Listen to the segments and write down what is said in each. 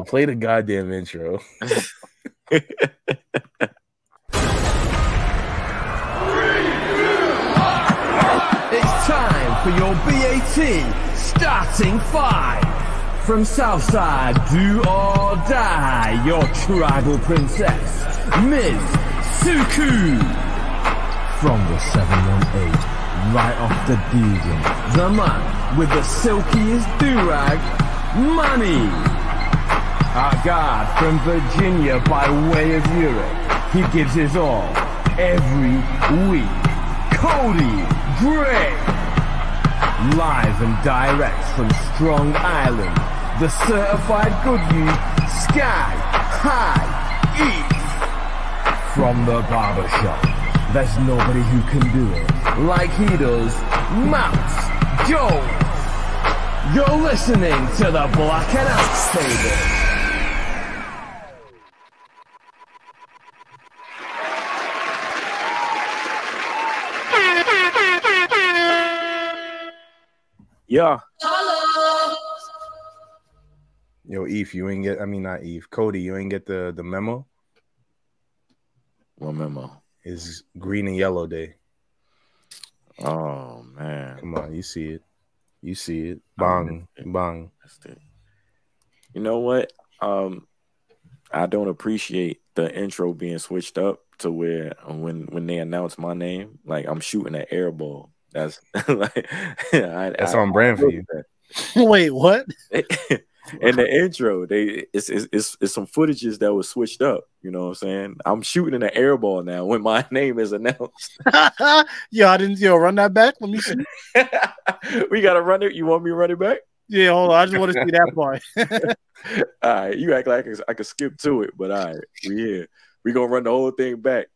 Yo, play the goddamn intro. It's time for your BAT starting 5. From Southside, do or die, your tribal princess, Ms. Suku. From the 718, right off the Deegan, the man with the silkiest do-rag, Manny. Our guard from Virginia by way of Europe, he gives his all every week. Codie Eph. Live and direct from Strong Island, the certified good youth, Sky High East. From the barbershop, there's nobody who can do it like he does, Mouse Joe. You're listening to the Black and Out Table. Yeah. Yo, Eve, you ain't get, I mean, not Eve, Codie, you ain't get the memo? What memo? It's green and yellow day. Oh, man. Come on, you see it. You see it. Bang, bang. You know what? I don't appreciate the intro being switched up to where when they announce my name, like I'm shooting an air ball. That's like that's on brand for you. Wait, what? In the intro, it's some footages that was switched up. You know what I'm saying? I'm shooting an air ball now when my name is announced. Yo, I didn't run that back. Let me see. We gotta run it. You want me to run it back? Yeah, hold on. I just want to see that part. All right, you act like I could skip to it, but all right, we here. We gonna run the whole thing back.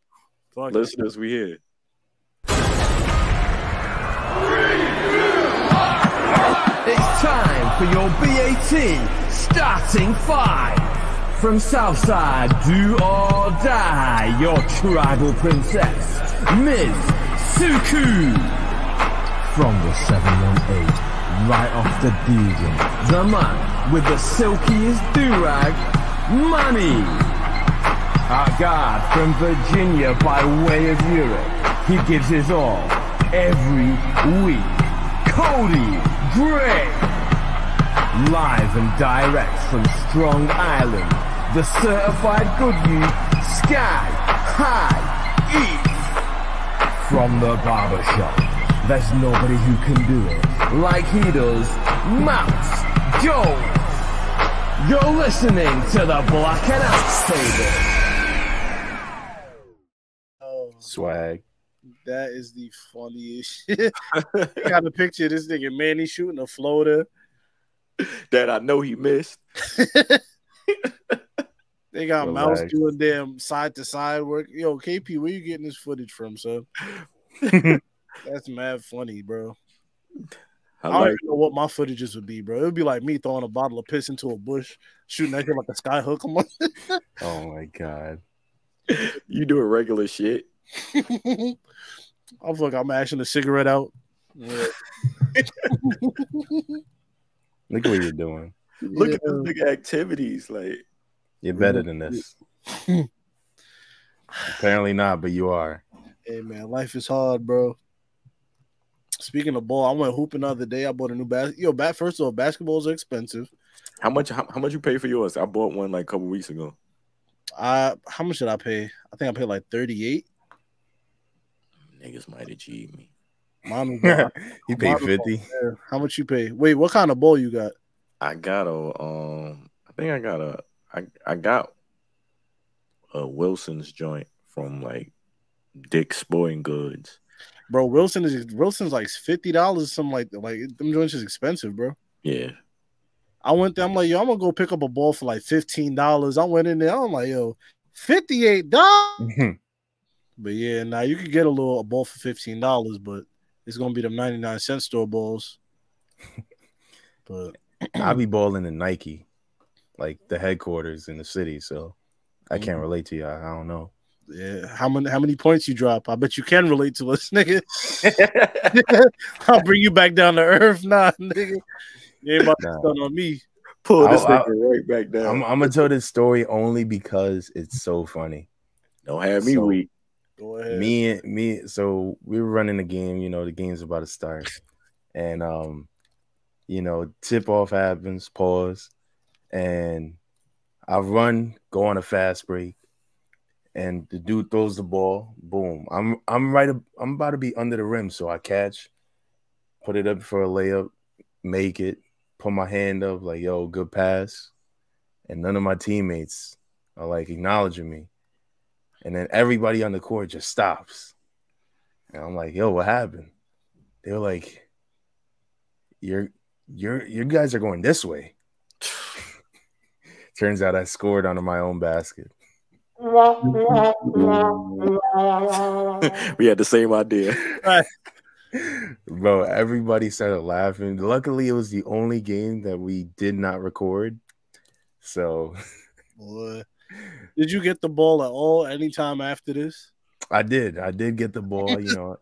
Fuck listeners, we here. It's time for your BAT starting 5. From Southside, do or die, your tribal princess, Ms. Suku. From the 718, right off the Deegan, the man with the silkiest do-rag, Manny. Our guard from Virginia by way of Europe, he gives his all every week. Codie Eph. Live and direct from Strong Island, the certified good youth, Sky High East. From the barbershop, there's nobody who can do it like he does, Mouse Joe. You're listening to the Black and Out Table. Swag. That is the funniest shit. I got a picture of this nigga Manny shooting a floater that I know he missed. They got Mouse doing damn side to side work. Yo, KP, where you getting this footage from, son? That's mad funny, bro. I don't even know what my footages would be, bro. It would be like me throwing a bottle of piss into a bush, shooting that shit like a sky hook. Oh my god. You doing regular shit. I'm ashing a cigarette out. Yeah. Look at what you're doing. Look at those big activities. Like you're better than this. Apparently not, but you are. Hey man, life is hard, bro. Speaking of ball, I went hooping the other day. I bought a new basket. First of all, basketballs are expensive. How much you pay for yours? I bought one like a couple weeks ago. How much did I pay? I think I paid like $38. Niggas might have cheated me. You paid 50. How much you pay? Wait, what kind of bowl you got? I got a Wilson's joint from like Dick's Sporting Goods. Bro, Wilson's like $50. Something like them joints is expensive, bro. Yeah. I went there. I'm like, yo, I'm gonna go pick up a ball for like $15. I went in there. I'm like, yo, $58. But yeah, now you could get a ball for $15, but it's gonna be the 99-cent store balls. But I'll be balling in Nike, like the headquarters in the city. So I can't relate to you. I don't know. Yeah, how many points you drop? I bet you can relate to us, nigga. I'll bring you back down to earth, nah, nigga. You ain't about to stun on me. Pull this nigga right back down. I'm gonna tell this story only because it's so funny. Don't have me weak. Go ahead. Me. So we were running the game. You know, the game's about to start, and you know, tip off happens. Pause, and I run, go on a fast break, and the dude throws the ball. Boom! I'm about to be under the rim, so I catch, put it up for a layup, make it, put my hand up like, yo, good pass, and none of my teammates are like acknowledging me. And then everybody on the court just stops. And I'm like, yo, what happened? They were like, you guys are going this way. Turns out I scored under my own basket. We had the same idea. Bro, everybody started laughing. Luckily, it was the only game that we did not record. So Boy. Did you get the ball at all anytime after this? I did get the ball, you know,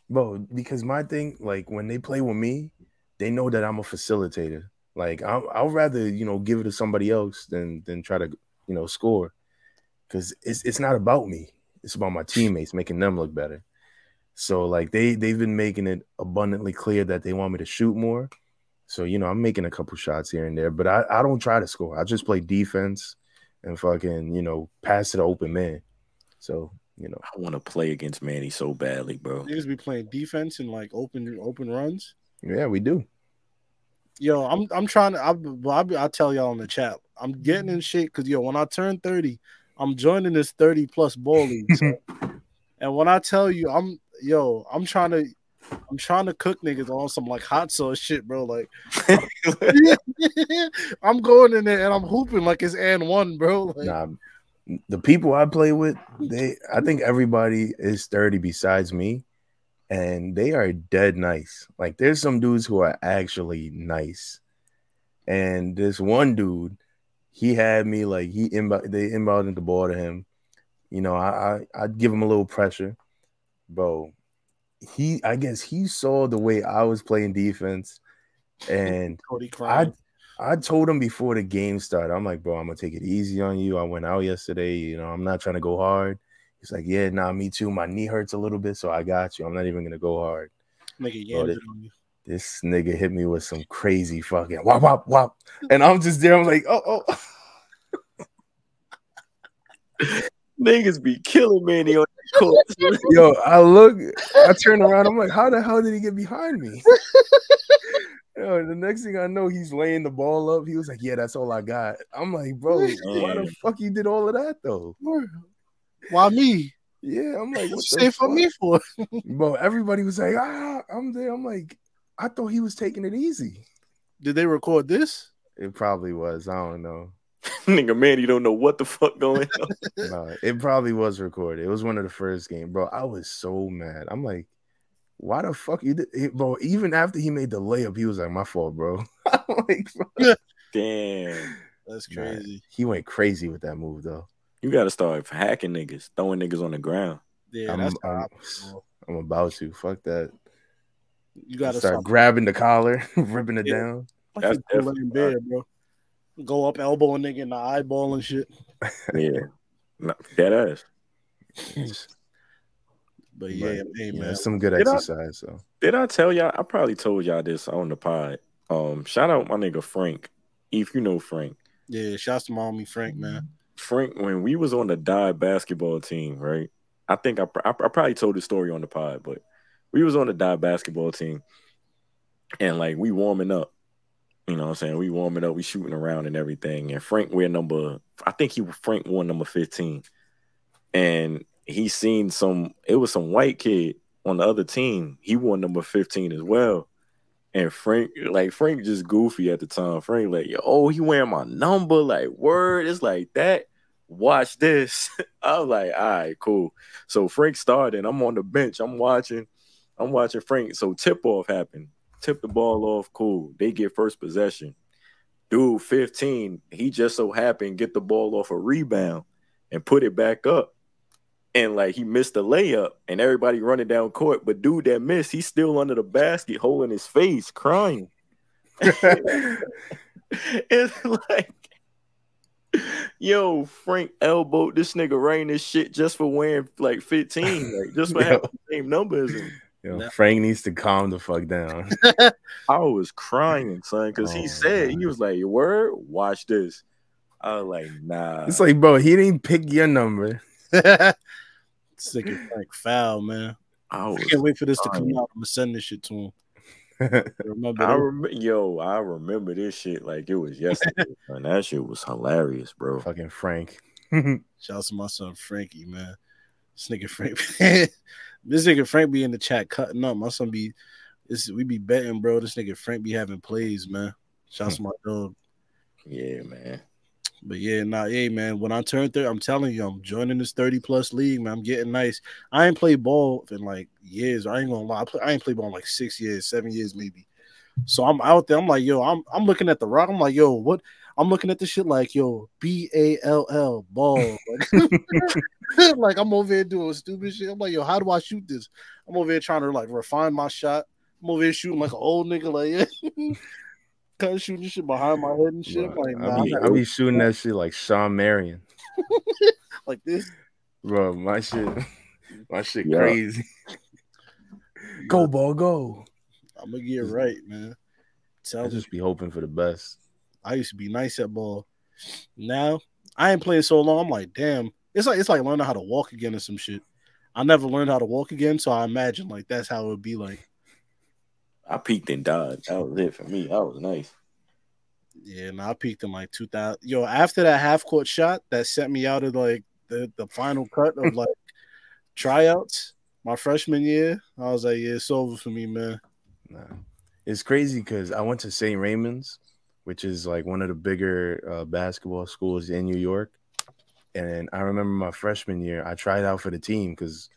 bro, because my thing, like when they play with me, they know that I'm a facilitator. Like I'll rather, you know, give it to somebody else than try to, you know, score. Because it's not about me. It's about my teammates, making them look better. So like they've been making it abundantly clear that they want me to shoot more. So, you know, I'm making a couple shots here and there, but I don't try to score. I just play defense and fucking, you know, pass to the open man. So, you know, I want to play against Manny so badly, bro. Niggas be playing defense and like open runs. Yeah, we do. Yo, I'm trying to. I'll tell y'all in the chat. I'm getting in shape because yo, when I turn 30, I'm joining this 30+ ball league. So, and when I tell you, I'm trying to cook niggas on some like hot sauce shit, bro. Like, I'm going in there and I'm hooping like it's and one, bro. Like, nah, the people I play with, I think everybody is 30 besides me, and they are dead nice. Like, there's some dudes who are actually nice, and this one dude, he had me like they inbounded the ball to him. You know, I'd give him a little pressure, bro. I guess he saw the way I was playing defense, and I told him before the game started, I'm like, bro, I'm gonna take it easy on you. I went out yesterday, you know, I'm not trying to go hard. He's like, yeah, nah, me too. My knee hurts a little bit, so I got you. I'm not even gonna go hard. This nigga hit me with some crazy fucking wop wop wop, and I'm just there. I'm like, oh. Niggas be killing Manny on the court. Yo, I turn around, I'm like, how the hell did he get behind me? Yo, the next thing I know, he's laying the ball up. He was like, yeah, that's all I got. I'm like, bro, why the fuck you did all of that though? Why me? Yeah, I'm like, what the for me for? Bro, everybody was like, I'm there. I'm like, I thought he was taking it easy. Did they record this? It probably was. I don't know. Nigga, man, you don't know what the fuck going on. No, it probably was recorded. It was one of the first games, bro. I was so mad. I'm like, why the fuck you did it, bro? Even after he made the layup, he was like, my fault, bro. I'm like, bro. Damn, that's crazy. Man, he went crazy with that move, though. You got to start hacking niggas, throwing niggas on the ground. Yeah, I'm about to. Fuck that. You got to start grabbing the collar, ripping it down. That's in bed, bro. Go up, elbow a nigga in the eyeball and shit. Yeah, that ass. But yeah, hey, man, it's some good exercise. So did I tell y'all? I probably told y'all this on the pod. Shout out my nigga Frank. If you know Frank. Yeah, shouts to my homie Frank, man. Frank, when we was on the dive basketball team, right? I think I probably told the story on the pod, but we was on the dive basketball team, and like we warming up. You know what I'm saying? We warming up, we shooting around and everything. And Frank Frank wore number 15. And he seen it was some white kid on the other team. He wore number 15 as well. And Frank just goofy at the time. Frank like, yo, he wearing my number, like, word, it's like that. Watch this. I was like, all right, cool. So Frank started, I'm on the bench. I'm watching Frank. So tip-off happened. Tip the ball off, cool. They get first possession. Dude, 15, he just so happened get the ball off a rebound and put it back up. And like he missed the layup and everybody running down court. But dude that missed, he's still under the basket holding his face, crying. It's like, yo, Frank elbowed this nigga right in his shit just for wearing like 15, like just for having the same number as him. Yo, Frank needs to calm the fuck down. I was crying, son, because he said, he was like, word, watch this. I was like, nah. It's like, bro, he didn't pick your number. Sick of Frank foul, man. I can't wait for this to come out. I'm gonna send this shit to him. I remember this shit like it was yesterday. Man, that shit was hilarious, bro. Fucking Frank. Shout out to my son Frankie, man. This nigga Frank, this nigga Frank be in the chat cutting up. My son we be betting, bro. This nigga Frank be having plays, man. Shout out to my dog. Yeah, man. But yeah, hey, man. When I turn 30, I'm telling you, I'm joining this 30+ league, man. I'm getting nice. I ain't played ball in like years. I ain't gonna lie. I ain't played ball in like 6 years, 7 years maybe. So I'm out there. I'm like, yo, I'm looking at the rock. I'm like, yo, what? I'm looking at this shit like, yo, BALL ball. Like I'm over here doing stupid shit. I'm like, yo, how do I shoot this? I'm over here trying to like refine my shot. I'm over here shooting like an old nigga, like kind of shooting shit behind my head and shit. Bro, I'm like, I'll be shooting that shit like Sean Marion. Like this. Bro, my shit crazy. Go, ball, go. I'm gonna get right, man. I just be hoping for the best. I used to be nice at ball. Now I ain't playing so long. I'm like, damn. It's like learning how to walk again or some shit. I never learned how to walk again, so I imagine like that's how it would be like. I peaked and died. That was it for me. That was nice. Yeah, I peaked in like 2000. Yo, after that half court shot that sent me out of like the final cut of like tryouts my freshman year, I was like, yeah, it's over for me, man. Nah. It's crazy because I went to St. Raymond's, which is like one of the bigger basketball schools in New York. And I remember my freshman year, I tried out for the team because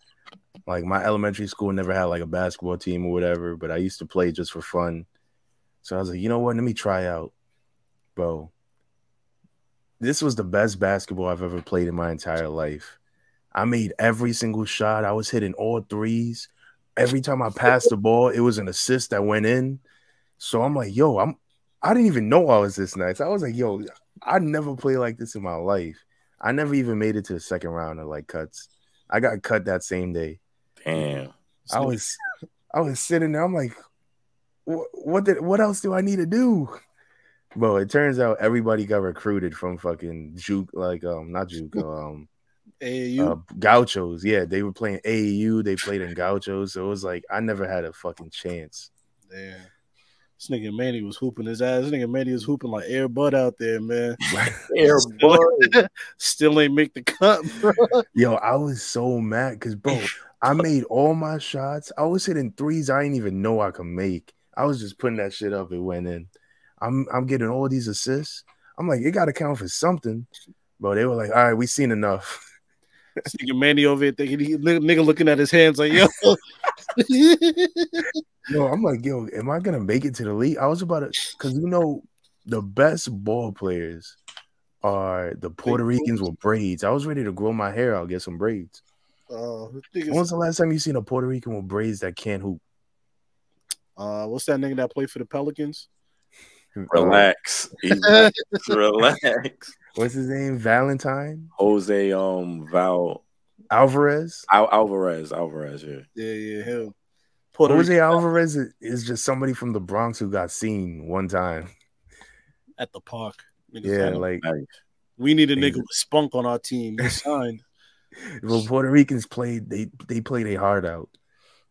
like my elementary school never had like a basketball team or whatever, but I used to play just for fun. So I was like, you know what? Let me try out. Bro, this was the best basketball I've ever played in my entire life. I made every single shot. I was hitting all threes. Every time I passed the ball, it was an assist that went in. So I'm like, yo, I didn't even know I was this nice. I was like, yo, I never played like this in my life. I never even made it to the second round of like cuts. I got cut that same day. Damn. I was sitting there. I'm like, what else do I need to do? Bro, it turns out everybody got recruited from fucking Juke, like not Juke, AAU, Gauchos. Yeah, they were playing AAU. They played in Gauchos, so it was like I never had a fucking chance. Damn. This nigga Manny was hooping his ass. This nigga Manny was hooping like Air Bud out there, man. Air Bud still ain't make the cut, bro. Yo, I was so mad because, bro, I made all my shots. I was hitting threes I didn't even know I could make. I was just putting that shit up. It went in. I'm getting all these assists. I'm like, it got to count for something. But they were like, all right, we seen enough. This nigga Manny over here thinking, nigga looking at his hands like, yo. No, I'm like, yo, am I gonna make it to the league? I was about to, because you know, the best ball players are the Puerto Ricans with braids. I was ready to grow my hair out, get some braids. When was the last time you seen a Puerto Rican with braids that can't hoop? What's that nigga that played for the Pelicans? Relax. Relax. What's his name? Valentine? Jose Alvarez? Alvarez, yeah. Yeah, him. Jose Alvarez is just somebody from the Bronx who got seen one time. At the park. Yeah, like we need a nigga with spunk on our team. They signed. Well, Puerto Ricans played, they played their heart out.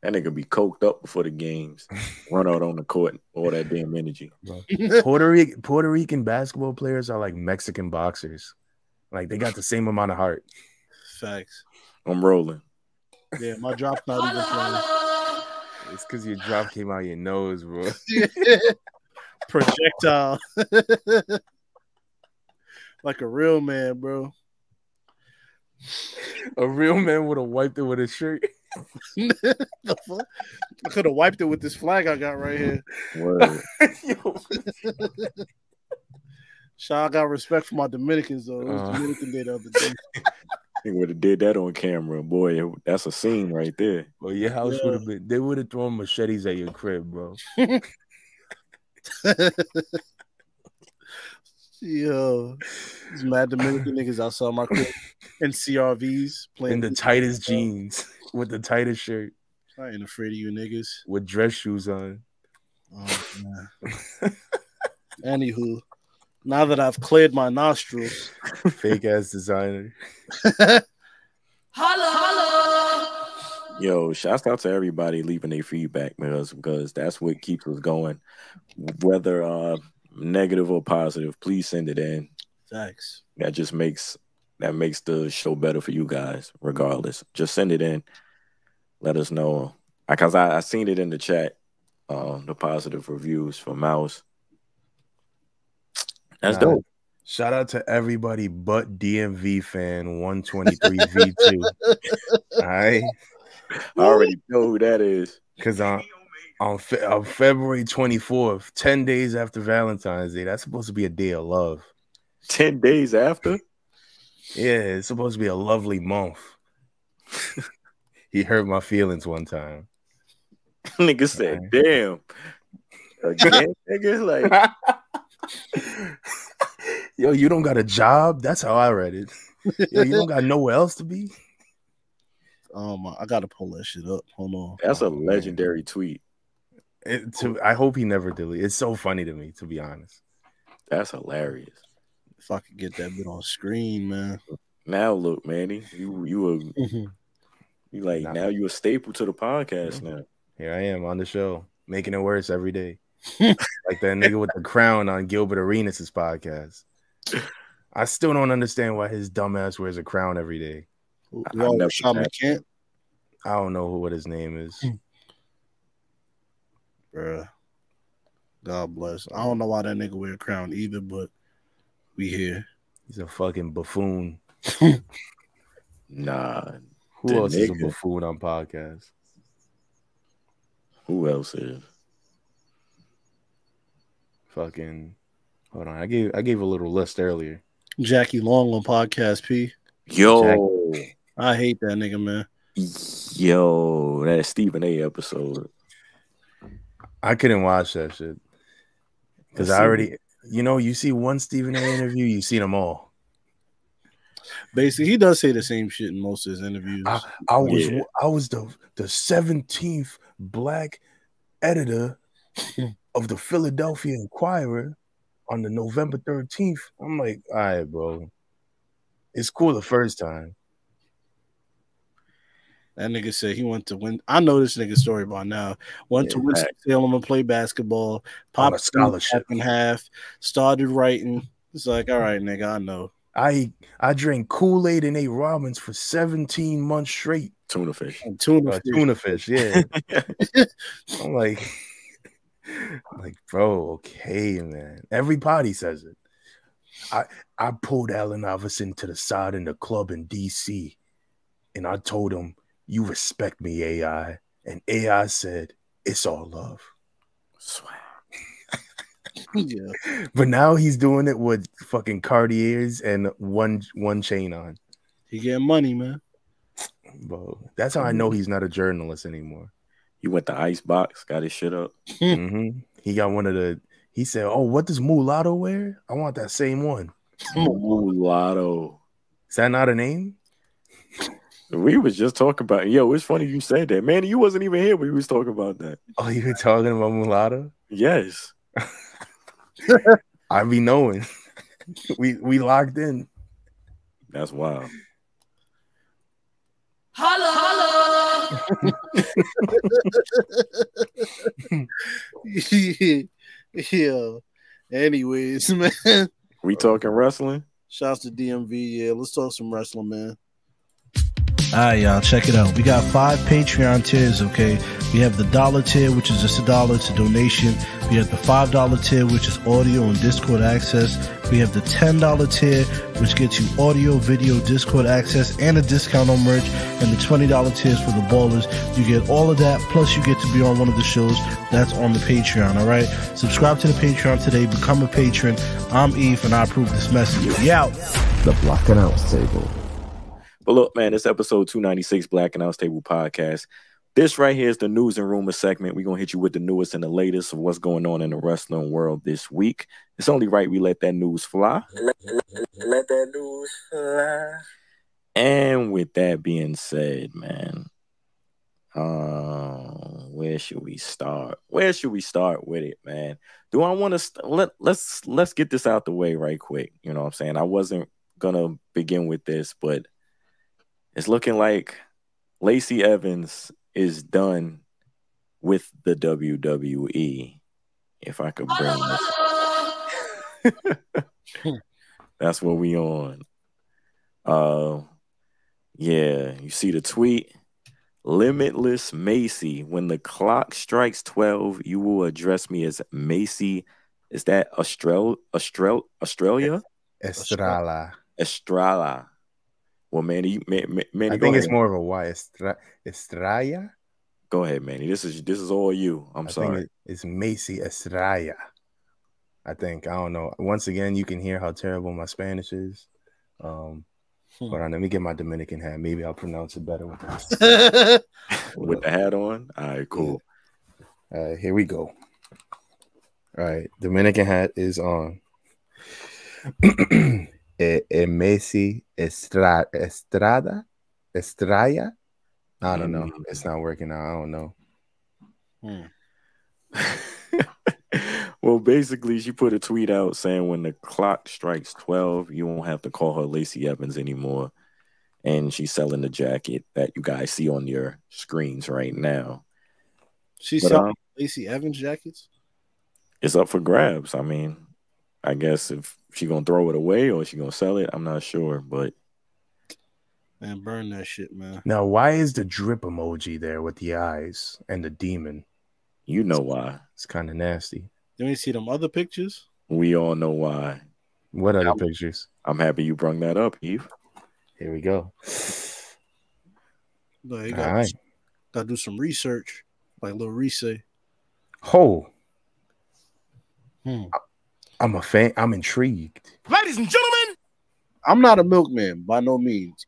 That nigga be coked up before the games. Run out on the court, all that damn energy. Puerto Rican basketball players are like Mexican boxers. Like they got the same amount of heart. Facts. I'm rolling. Yeah, my drop's not even playing. It's because your drop came out your nose, bro. Projectile. Like a real man, bro. A real man would have wiped it with a shirt. The fuck? I could have wiped it with this flag I got right here. Word. I got respect for my Dominicans, though. It was Dominican Day the other day. They would have did that on camera, boy. That's a scene right there. Well, your house would have been. They would have thrown machetes at your crib, bro. Yo, these mad Dominican niggas outside my crib in CRVs playing in the tightest jeans with the tightest shirt. I ain't afraid of you niggas with dress shoes on. Oh man. Anywho, now that I've cleared my nostrils, fake ass designer. Holla. Yo, shouts out to everybody leaving their feedback, because that's what keeps us going. Whether negative or positive, please send it in. Thanks. That just makes the show better for you guys, regardless. Just send it in. Let us know. Because I seen it in the chat, the positive reviews for Mouse. That's dope. Shout out to everybody but DMV Fan 123 V2. All right. I already know who that is. Because on February 24th, 10 days after Valentine's Day, that's supposed to be a day of love. 10 days after? Yeah, it's supposed to be a lovely month. He hurt my feelings one time. Nigga said, damn. Again, nigga? Like, yo, you don't got a job? That's how I read it. Yo, you don't got nowhere else to be? I gotta pull that shit up. Hold on. That's a legendary tweet. I hope he never deletes. It's so funny to me, to be honest. That's hilarious. If I could get that bit on screen, man. Now look, Manny, you now you a staple to the podcast now. Here I am on the show, making it worse every day. Like that nigga with the crown on Gilbert Arenas' podcast. I still don't understand why his dumbass wears a crown every day. I don't know what his name is. Bruh. God bless. I don't know why that nigga wear a crown either, but we here. He's a fucking buffoon. Nah. Who else is a buffoon on podcasts? Who else is? Fucking hold on. I gave a little list earlier. Jackie Long on Podcast P. Yo. I hate that nigga, man. Yo, that Stephen A episode. I couldn't watch that shit. Because I already, you see one Stephen A interview, you see them all. Basically, he does say the same shit in most of his interviews. I was the 17th black editor of the Philadelphia Inquirer on the November 13th. I'm like, all right, bro. It's cool the first time. That nigga said he went to win. I know this nigga's story by now. Went to Winston-Salem and play basketball. Popped a scholarship in half. Started writing. It's like, all right, nigga, I know. I drank Kool-Aid and ate ramen for 17 months straight. Tuna fish. Tuna fish, yeah. I'm like, bro, okay, man. Everybody says it. I pulled Allen Iverson to the side in the club in D.C. and I told him, you respect me, AI. And AI said, it's all love. Swag. Yeah. But now he's doing it with fucking Cartiers and one chain on. He getting money, man. Bro, that's how I know he's not a journalist anymore. He went to Icebox, got his shit up. Mm-hmm. He got one of the. He said, "Oh, what does Mulatto wear? I want that same one." Mulatto. Is that not a name? We was just talking about. Yo, it's funny you said that, man. You wasn't even here when we was talking about that. Oh, you were talking about Mulatto? Yes. I be knowing. We locked in. That's wild. Holla, holla. Yeah. Anyways, man. We talking wrestling? Shouts to DMV. Yeah, let's talk some wrestling, man. All right, y'all, check it out. We got 5 Patreon tiers, okay? We have the $1 tier, which is just $1. It's a donation. We have the $5 tier, which is audio and Discord access. We have the $10 tier, which gets you audio, video, Discord access, and a discount on merch. And the $20 tiers for the ballers. You get all of that, plus you get to be on one of the shows that's on the Patreon, all right? Subscribe to the Patreon today. Become a patron. I'm Eve, and I approve this message. We out. The Black and Out Table. But look, man, this episode 296 Black and Out Table podcast This right here is the news and rumor segment. We're going to hit you with the newest and the latest of what's going on in the wrestling world this week. It's only right we let that news fly. Let that news fly. And with that being said, man, where should we start? Where should we start with it, man? Do I want to let's get this out the way right quick. You know what I'm saying? I wasn't gonna begin with this, but it's looking like Lacey Evans is done with the WWE. If I could bring this. That's what we on. Yeah, you see the tweet. Limitless Macy. When the clock strikes 12, you will address me as Macy. Is that Australia? Estrala. Well, Manny, Manny, I think it's more of a Y. Estrella. Go ahead, Manny. This is all you. I'm sorry. Think it's Macy Estrella. I think. I don't know. Once again, you can hear how terrible my Spanish is. Hold on, let me get my Dominican hat. Maybe I'll pronounce it better with this. With the hat on? All right, cool. All right, here we go. All right, Dominican hat is on. Messi Estrada? I don't know. It's not working out. I don't know. Well, basically, she put a tweet out saying when the clock strikes 12, you won't have to call her Lacey Evans anymore. And she's selling the jacket that you guys see on your screens right now. She's selling Lacey Evans jackets? It's up for grabs. I mean, I guess if she's going to throw it away or she's going to sell it, I'm not sure. But man, burn that shit, man. Now, why is the drip emoji there with the eyes and the demon? You know why. It's kind of nasty. Let me see them other pictures. We all know why. What other pictures? I'm happy you brought that up, Eve. Here we go. No, you gotta do some research, like Lil Reese. Oh. I'm a fan. I'm intrigued. Ladies and gentlemen, I'm not a milkman by no means.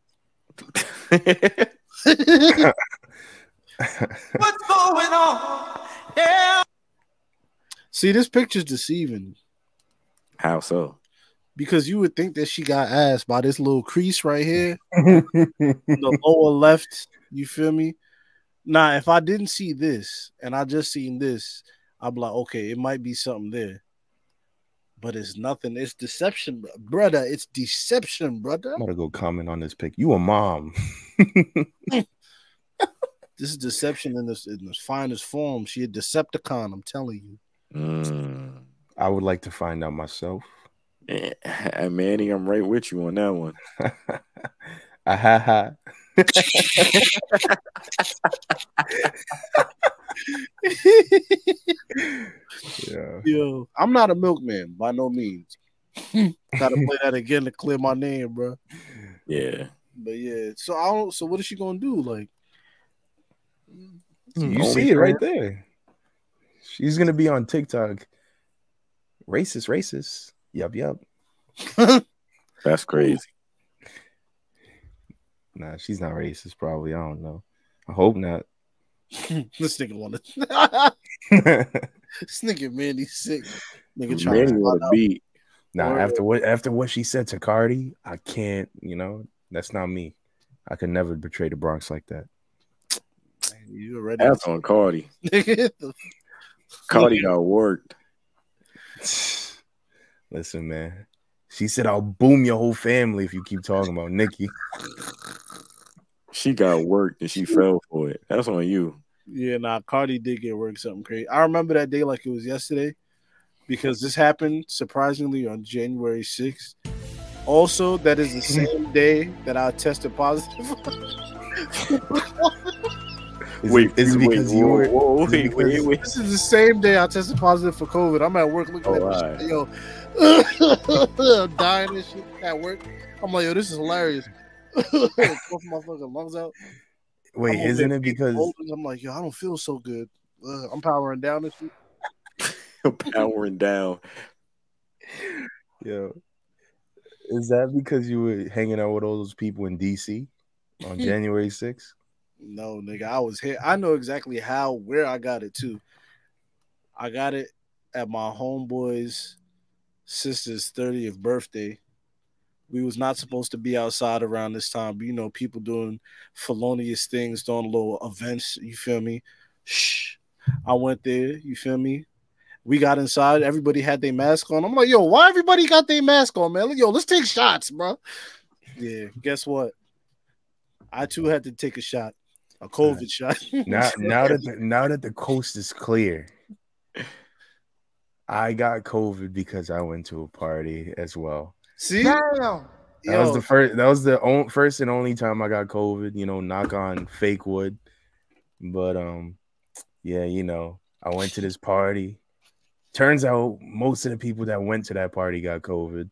what's going on? Yeah. See, this picture's deceiving. How so? Because you would think that she got ass by this little crease right here, the lower left. You feel me? Nah, if I didn't see this and I just seen this, I'd be like, okay, it might be something there. But it's nothing. It's deception, brother. It's deception, brother. I'm gonna go comment on this pic. You a mom. This is deception in this finest form. She a Decepticon, I'm telling you. I would like to find out myself. And Manny, I'm right with you on that one. Yeah. Yo, I'm not a milkman by no means. Gotta play that again to clear my name, bro. Yeah. But yeah, so what is she gonna do? Like, you see it right there. She's gonna be on TikTok. Racist. Yup. That's crazy. Nah, she's not racist, probably. I don't know. I hope not. This nigga wanna this nigga Manny's sick. Nigga Manny want to beat. Nah, after what she said to Codie, I can't, that's not me. I could never betray the Bronx like that. You already That's on Codie. Codie got worked. Listen, man. She said, I'll boom your whole family if you keep talking about Nikki. She got worked and she fell for it. That's on you. Yeah, Codie did get worked something crazy. I remember that day like it was yesterday because this happened surprisingly on January 6th. Also, that is the same day that I tested positive. Wait. This is the same day I tested positive for COVID. I'm at work looking at this shit, yo. I'm dying and shit at work. I'm like, yo, this is hilarious. Puff my fucking lungs out. Wait, isn't it because I'm like, yo, I don't feel so good. I'm powering down this shit. Powering down. Yo, is that because you were hanging out with all those people in DC on January 6th? No, nigga, I was here. I know exactly where I got it too. I got it at my homeboy's sister's 30th birthday. We was not supposed to be outside around this time, but you know, people doing felonious things, doing little events, you feel me? Shh. I went there, you feel me? We got inside, everybody had their mask on. I'm like, yo, why everybody got their mask on, man? Yo, let's take shots, bro. Yeah, guess what? I too had to take a shot, a COVID shot. now that the coast is clear, I got COVID because I went to a party as well. See, that was the first. That was the first and only time I got COVID. You know, knock on fake wood. But yeah, you know, I went to this party. Turns out most of the people that went to that party got COVID.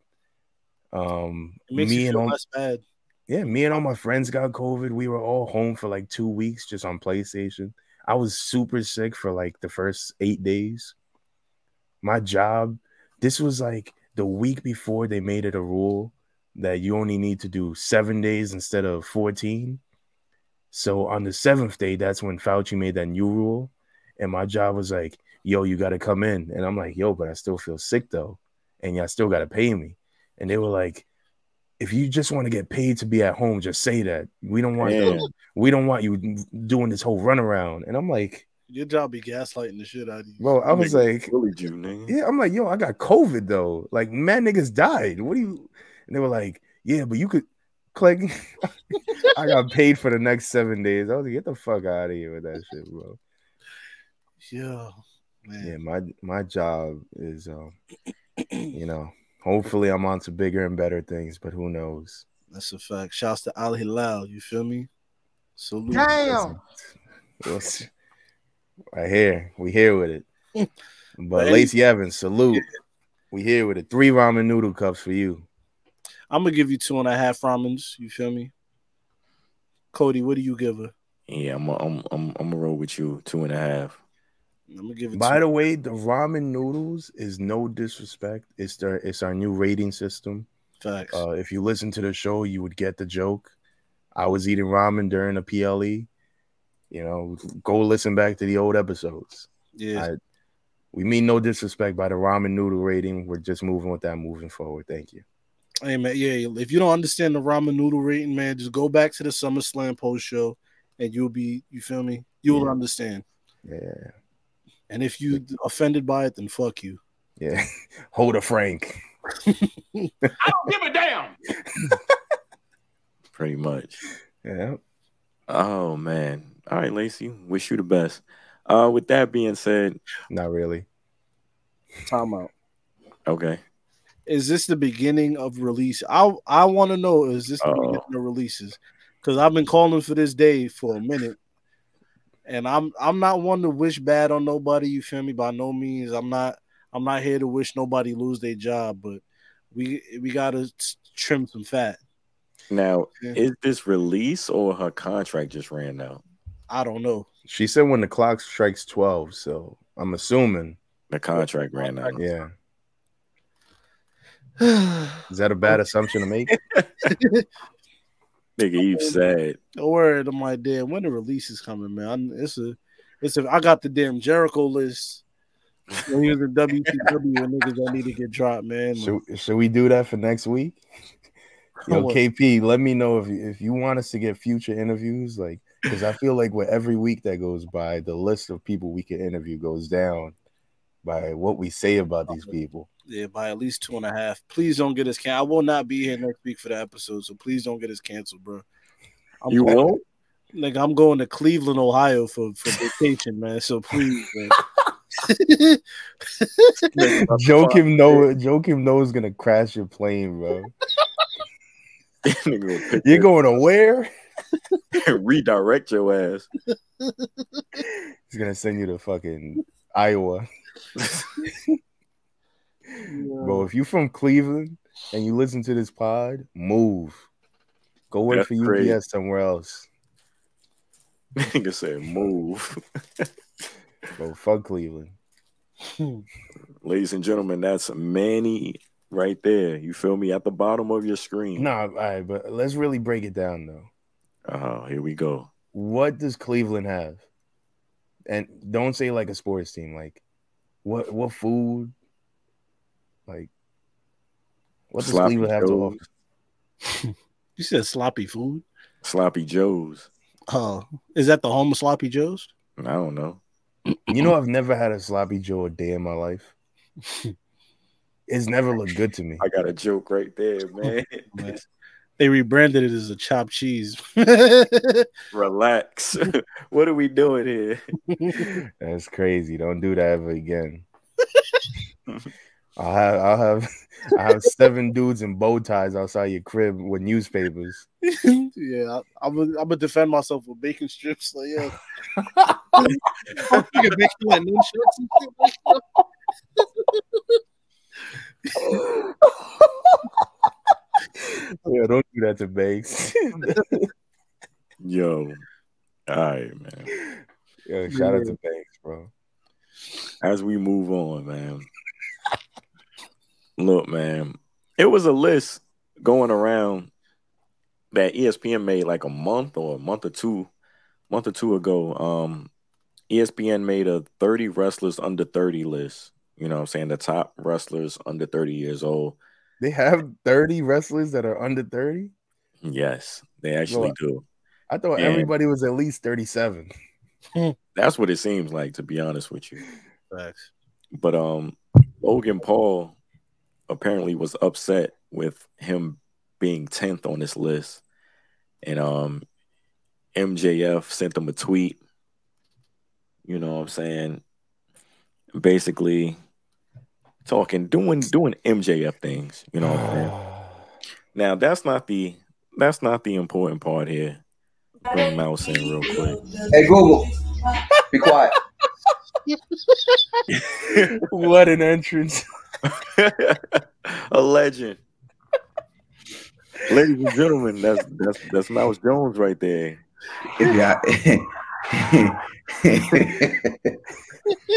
It makes you feel less bad. Yeah, me and all my friends got COVID. We were all home for like 2 weeks just on PlayStation. I was super sick for like the first 8 days. My job, this was like the week before they made it a rule that you only need to do 7 days instead of 14. So on the 7th day, that's when Fauci made that new rule. And my job was like, yo, you got to come in. And I'm like, yo, but I still feel sick though. And y'all still got to pay me. And they were like, if you just want to get paid to be at home, just say that. We don't want you doing this whole runaround. And I'm like, your job be gaslighting the shit out of you. Bro, I was like, yeah, I'm like, yo, I got COVID though. Like, mad niggas died. What do you? And they were like, yeah, but you could click. I got paid for the next 7 days. I was like, get the fuck out of here with that shit, bro. Yeah, man. Yeah, my job is, you know, hopefully I'm on to bigger and better things, but who knows? That's a fact. Shouts to Al Hilal, you feel me? Salute. Damn. Right here. We here with it. But Lacey Evans, salute. We here with it. 3 ramen noodle cups for you. I'm gonna give you 2.5 ramens, you feel me? Codie, what do you give her? Yeah, I'm gonna roll with you 2.5. I'm gonna give it. By the way, the ramen noodles is no disrespect. It's our new rating system. Facts. If you listen to the show, you would get the joke. I was eating ramen during the PLE. You know, go listen back to the old episodes. Yeah. We mean no disrespect by the ramen noodle rating. We're just moving with that moving forward. Thank you. Hey man, yeah. If you don't understand the ramen noodle rating, man, just go back to the SummerSlam post show, and you'll be, you feel me? You'll understand. Yeah. And if you offended by it, then fuck you. Yeah. Hold a Frank. I don't give a damn. Pretty much. Yeah. Oh man. All right, Lacey. Wish you the best. With that being said, not really. Time out. Okay. Is this the beginning of release? I want to know, is this the beginning of releases? Because I've been calling for this day for a minute. And I'm not one to wish bad on nobody, you feel me? By no means. I'm not here to wish nobody lose their job, but we gotta trim some fat. Now, is this release or her contract just ran out? I don't know. She said when the clock strikes 12, so I'm assuming the contract ran out. Yeah. Is that a bad assumption to make? Nigga, Eve said. Don't worry, I'm like, damn, when the release is coming, man. I got the damn Jericho list. When he was in WCW and niggas that need to get dropped, man. Should we do that for next week? Yo, KP, let me know if you want us to get future interviews, like, because I feel like with every week that goes by, the list of people we can interview goes down by what we say about these people. Yeah, by at least 2.5. Please don't get us canceled. I will not be here next week for the episode, so please don't get us canceled, bro. You won't? Like, I'm going to Cleveland, Ohio for vacation, man. So please, man. Joakim Noah's gonna crash your plane, bro. You're going to where? Redirect your ass. He's gonna send you to fucking Iowa. Bro, if you from Cleveland and you listen to this pod, move. Go work for UPS somewhere else. Nigga said move. Bro, fuck Cleveland. Ladies and gentlemen, that's Manny right there. You feel me? At the bottom of your screen. Nah, all right, but let's really break it down though. Here we go. what does Cleveland have? And don't say like a sports team. Like, what food? Like, what does Sloppy Cleveland have to Joes. offer? You said sloppy food. Sloppy Joes. Oh, is that the home of Sloppy Joes? I don't know. You know, I've never had a sloppy Joe a day in my life. It's never looked good to me. I got a joke right there, man. They rebranded it as a chopped cheese. Relax. What are we doing here? That's crazy. Don't do that ever again. I have 7 dudes in bow ties outside your crib with newspapers. Yeah, I'm gonna defend myself with bacon strips. Like, yeah. I'm thinking bacon like no shirts and shit like that. Yeah, don't do that to Bakes. Yo. All right, man. Yo, shout out to Bakes, bro. As we move on, man. Look, man. It was a list going around that ESPN made like a month or two ago. ESPN made a 30 wrestlers under 30 list. You know what I'm saying? The top wrestlers under 30 years old. They have 30 wrestlers that are under 30? Yes, they actually do. I thought everybody was at least 37. That's what it seems like, to be honest with you. Facts. But Logan Paul apparently was upset with him being 10th on this list. And MJF sent him a tweet. You know what I'm saying? Basically doing MJF things, you know what I'm saying? Now that's not the important part here. Bring Mouse in real quick. Hey Google, be quiet. What an entrance. A legend. Ladies and gentlemen, that's Mouse Jones right there. Yeah.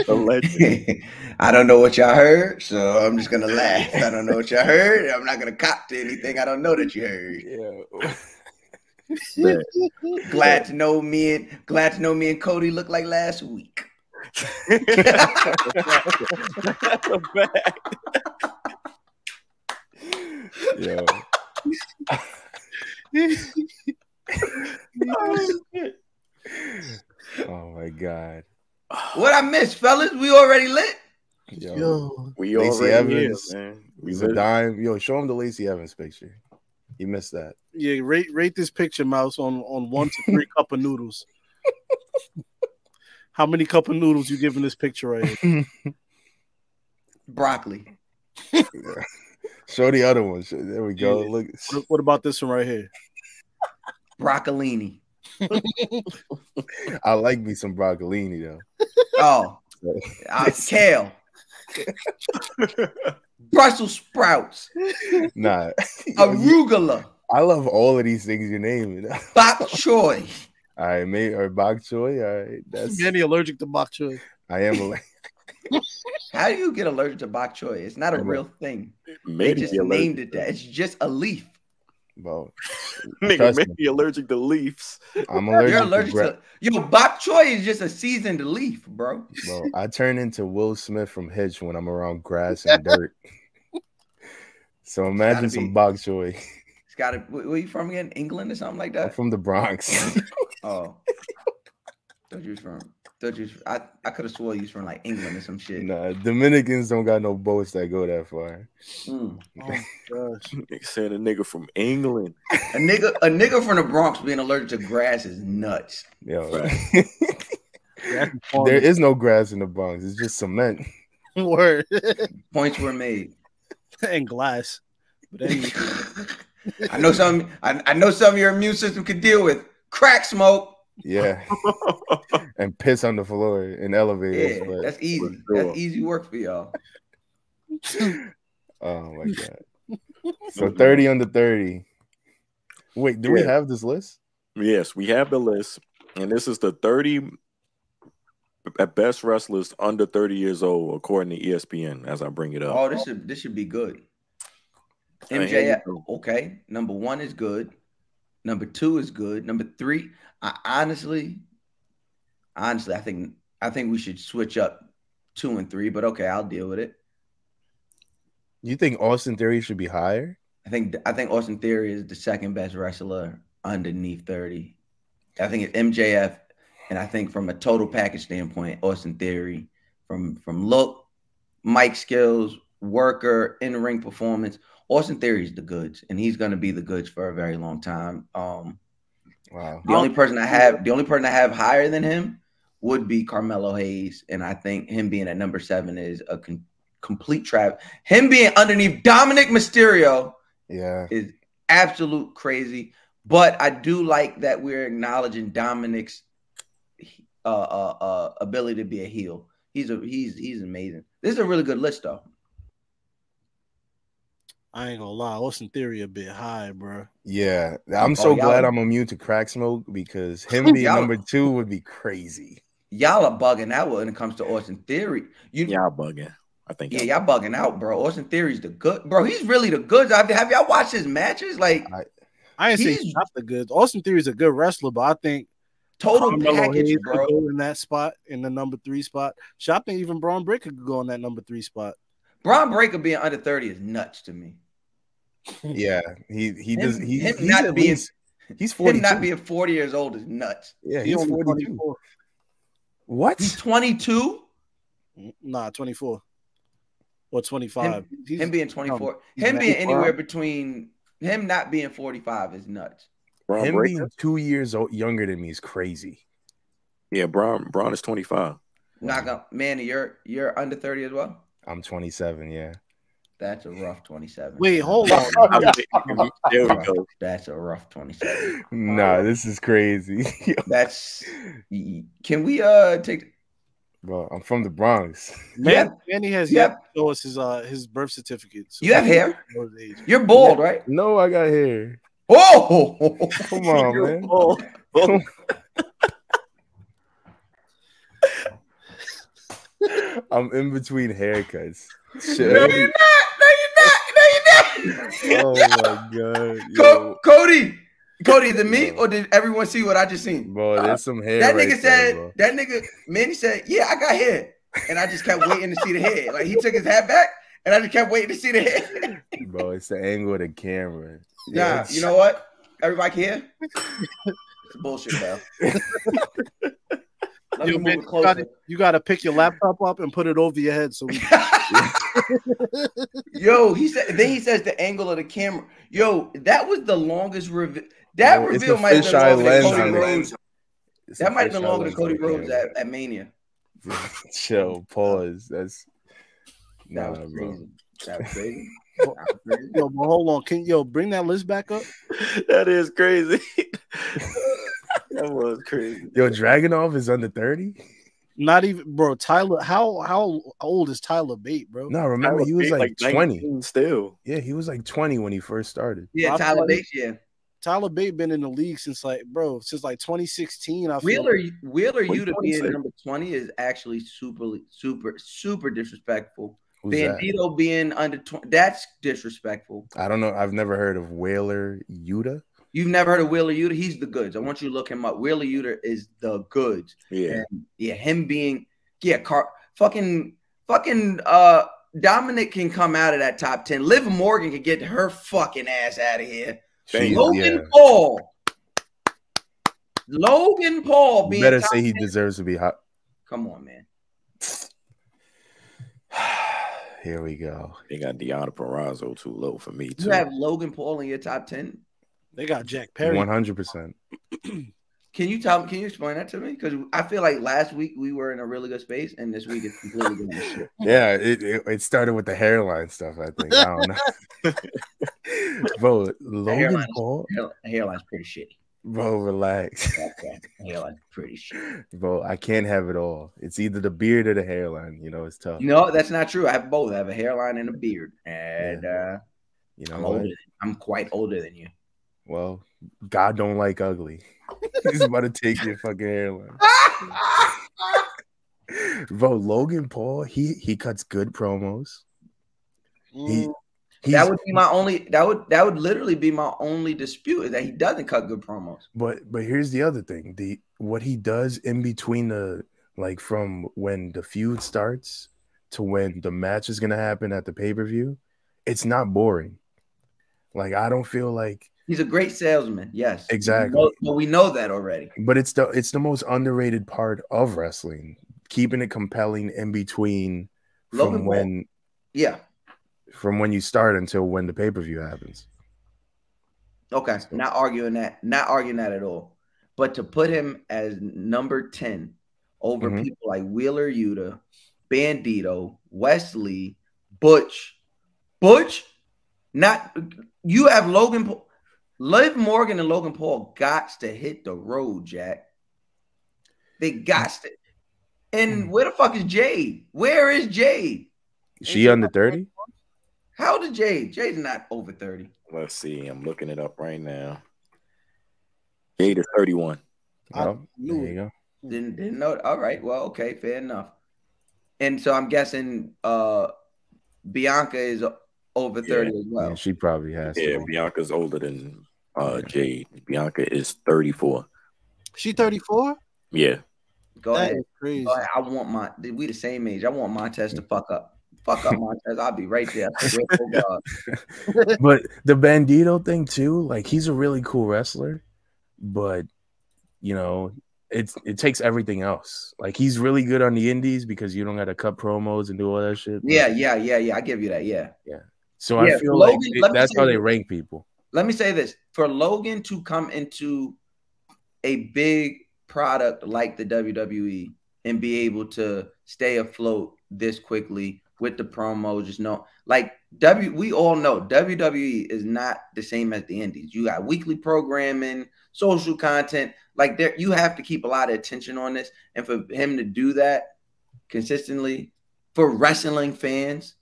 A legend. I don't know what y'all heard, so I'm just gonna laugh. I don't know what y'all heard. I'm not gonna cop to anything I don't know that you heard. Yeah. Glad to know me and Codie look like last week. That's a fact. Yo. Oh my God. What I missed, fellas? We already lit. Yo. We Lacey already Evans here, man. He's a dime. Yo, show him the Lacey Evans picture. You missed that. Yeah, rate this picture, Mouse, on 1 to 3 cup of noodles. How many cup of noodles you giving this picture right here? Broccoli. Yeah. Show the other one. There we go. Yeah. Look. What about this one right here? Broccolini. I like me some broccolini though. Oh, kale. Brussels sprouts. Nah. Arugula. I love all of these things you're naming. Bok choy. All right, mate, or bok choy. All right, that's Manny allergic to bok choy. I am allergic. How do you get allergic to bok choy? It's not a real thing. They just named it that. It's just a leaf. Bro, nigga may be allergic to leaves. I'm allergic. You're allergic to yo. Bok choy is just a seasoned leaf, bro. Bro, I turn into Will Smith from Hitch when I'm around grass and dirt. So imagine some bok choy. It's got to. Where are you from again? England or something like that? I'm from the Bronx. Oh, thought you was from. I could have swore you was from like England or some shit. Nah, Dominicans don't got no boats that go that far. Mm. Oh gosh. They said a nigga from England. A nigga from the Bronx being allergic to grass is nuts. Yo, Right. there is no grass in the Bronx. It's just cement. Word. Points were made. And glass. But anyway. I know some of your immune system could deal with crack smoke. Yeah. And piss on the floor in elevators. Yeah, but that's easy. Sure. That's easy work for y'all. oh my God. So 30 under 30. Wait, do we have this list? Yes, we have the list. And this is the 30 best wrestlers under 30 years old, according to ESPN, as I bring it up. Oh, this should be good. MJF, okay. Number 1 is good. Number 2 is good. Number 3, honestly, I think we should switch up 2 and 3. But okay, I'll deal with it. You think Austin Theory should be higher? I think Austin Theory is the second best wrestler underneath 30. I think it's MJF, and I think from a total package standpoint, Austin Theory from look, mic skills, worker, in-ring performance, Austin Theory is the goods, and he's going to be the goods for a very long time. Wow. The only person I have higher than him would be Carmelo Hayes, and I think him being at number 7 is a complete trap. Him being underneath Dominic Mysterio is absolute crazy. But I do like that we're acknowledging Dominic's ability to be a heel. He's amazing. This is a really good list, though. I ain't gonna lie, Austin Theory a bit high, bro. Yeah, I'm so glad I'm immune to crack smoke because him being number 2 would be crazy. Y'all are bugging out when it comes to Austin Theory. Y'all bugging. I think. Yeah, y'all bugging out, bro. Austin Theory's the good, bro. He's really the goods. Have y'all watched his matches? Like, I ain't say he's not the goods. Austin Theory's a good wrestler, but I think total package, bro. Go in that spot, in the number 3 spot. So I think even Braun Breaker could go in that number 3 spot. Braun Breaker being under 30 is nuts to me. Yeah, he does. He's 42. Him not being 40 years old is nuts. Yeah, he's 42. What? He's 22? Nah, 24 or 25. Him being 24. Him being anywhere between him not being 45 is nuts. Him being 2 years younger than me is crazy. Yeah, Braun is 25. Manny, you're under 30 as well? I'm 27, yeah. That's a rough 27. Wait, hold on. There we go. That's a rough 27. Nah, this is crazy. Can we take? Bro, I'm from the Bronx. Manny has yet to show us his birth certificate. So you have hair? You're bald, right? No, I got hair. Oh, come on, man. I'm in between haircuts. Shit. No, you're not. Oh my god, Codie, is it me or did everyone see what I just seen? Bro, there's some hair. That nigga said. That nigga Manny said, "Yeah, I got hair," and I just kept waiting to see the hair. Like he took his hat back, and I just kept waiting to see the hair. Bro, it's the angle of the camera. Nah, you know what? Everybody can hear? It's bullshit, bro. Yo, man, you gotta pick your laptop up and put it over your head. So Yo, he said. Then he says the angle of the camera. Yo, that was the longest reveal. That reveal might have been longer than Cody Rhodes. That might have been longer than Cody Rhodes at Mania. Chill. Pause. That's that was crazy. That was crazy. Yo, but hold on. Bring that list back up? That is crazy. That was crazy. Yo, Dragunov is under 30? Not even, bro. Tyler, how old is Tyler Bate, bro? No, remember he was like 20 still. Yeah, he was like 20 when he first started. Yeah, Tyler Bate, yeah. Tyler Bate been in the league since like 2016. Wheeler Yuta being number 20 is actually super disrespectful. Bandito being under 20, that's disrespectful. I don't know. I've never heard of Wheeler Yuta. You've never heard of Wheeler Yuta? He's the goods. I want you to look him up. Wheeler Yuta is the goods. Yeah. And him being fucking Dominic can come out of that top 10. Liv Morgan can get her fucking ass out of here. Logan Paul being better say he deserves to be hot. Come on, man. Here we go. They got Deonna Purrazzo too low for me too. You have Logan Paul in your top 10? They got Jack Perry. 100%. Can you explain that to me? Because I feel like last week we were in a really good space, and this week it's completely different shit. Yeah, it started with the hairline stuff, I think. I don't know. Bro, Logan Paul. Hairline's pretty shitty. Bro, relax. Okay. Hairline's pretty shitty. Bro, I can't have it all. It's either the beard or the hairline. You know, it's tough. No, that's not true. I have both. I have a hairline and a beard. And you know, I'm quite older than you. Well, God don't like ugly. He's about to take your fucking hairline. Bro, Logan Paul, he cuts good promos. That would be my only. That would literally be my only dispute is that he doesn't cut good promos. But here's the other thing: what he does in between the from when the feud starts to when the match is gonna happen at the pay-per-view, it's not boring. Like I don't feel like he's a great salesman. Yes, exactly. We know that already. But it's the most underrated part of wrestling, keeping it compelling in between from when you start until when the pay-per-view happens. Okay, not arguing that at all. But to put him as number 10 over people like Wheeler Yuta, Bandito, Wesley, Butch, not you have Logan Paul. Liv Morgan and Logan Paul got to hit the road, Jack. They got to. And where the fuck is Jade? Where is Jade? Is she under 30? How old is Jade? Jade's not over 30. Let's see. I'm looking it up right now. Jade is 31. Oh, there you go. Didn't know. All right. Well, okay. Fair enough. And so I'm guessing Bianca is over 30 as well. Yeah, she probably has. Yeah, Bianca's older than Jade. Bianca is 34. She 34? Yeah. Go ahead. Crazy. Go ahead. I want we the same age. I want Montez to fuck up. Fuck up Montez. I'll be right there. But the Bandito thing too, like he's a really cool wrestler, but you know, it takes everything else. Like he's really good on the indies because you don't got to cut promos and do all that shit. Yeah. I give you that. Yeah. So I feel Logan, like that's how they rank people. Let me say this: for Logan to come into a big product like the WWE and be able to stay afloat this quickly with the promos, just know, like we all know WWE is not the same as the indies. You got weekly programming, social content. Like there, you have to keep a lot of attention on this, and for him to do that consistently for wrestling fans,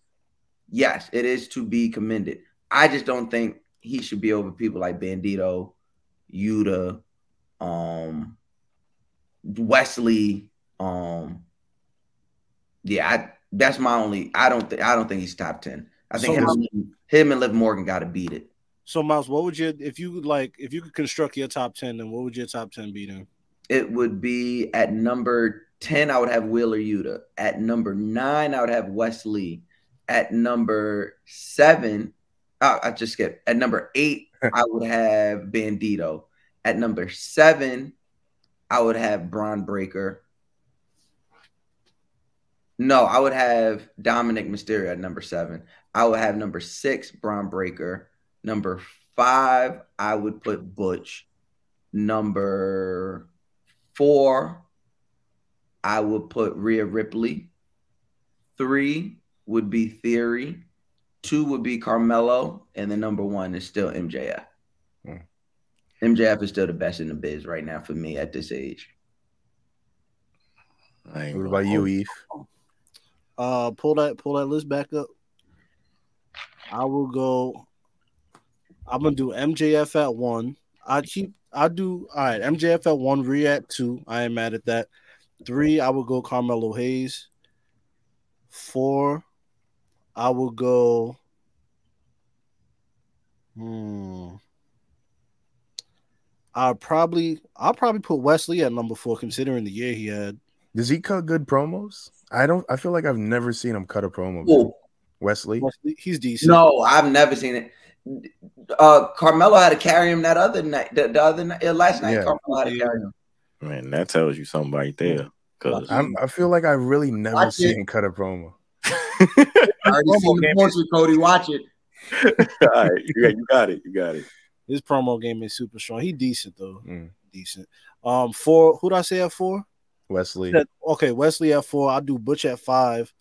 yes, it is to be commended. I just don't think he should be over people like Bandito, Yuta, Wesley. That's my only. I don't think he's top 10. I think him and Liv Morgan got to beat it. So Miles, what would you if you could construct your top 10, then what would your top 10 be then? It would be at number 10, I would have Wheeler Yuta. At number 9, I would have Wesley. At number 7, I just skipped. At number 8, I would have Bandito. At number 7, I would have Braun Breaker. No, I would have Dominic Mysterio at number 7. I would have number 6, Braun Breaker. Number 5, I would put Butch. Number 4, I would put Rhea Ripley. 3 would be Theory. 2 would be Carmelo. And then number 1 is still MJF. MJF is still the best in the biz right now for me at this age. What about you, Eve? Pull that list back up. I'm gonna do MJF at 1. All right, MJF at 1, Rhea at 2. I ain't mad at that. 3, I would go Carmelo Hayes. 4, I would go I'll probably put Wesley at number 4, considering the year he had. Does he cut good promos? I feel like I've never seen him cut a promo. Wesley, he's decent. No, I've never seen it. Carmelo had to carry him that other night. The other night, last night, Carmelo had to carry him. Man, that tells you something right there. Cause I feel like I really never seen him cut a promo. I already seen the post with Cody. Watch it. All right, you got it. His promo game is super strong. He decent though. Decent. 4. Who did I say at 4? Wesley. Okay, Wesley at 4. I'll do Butch at 5.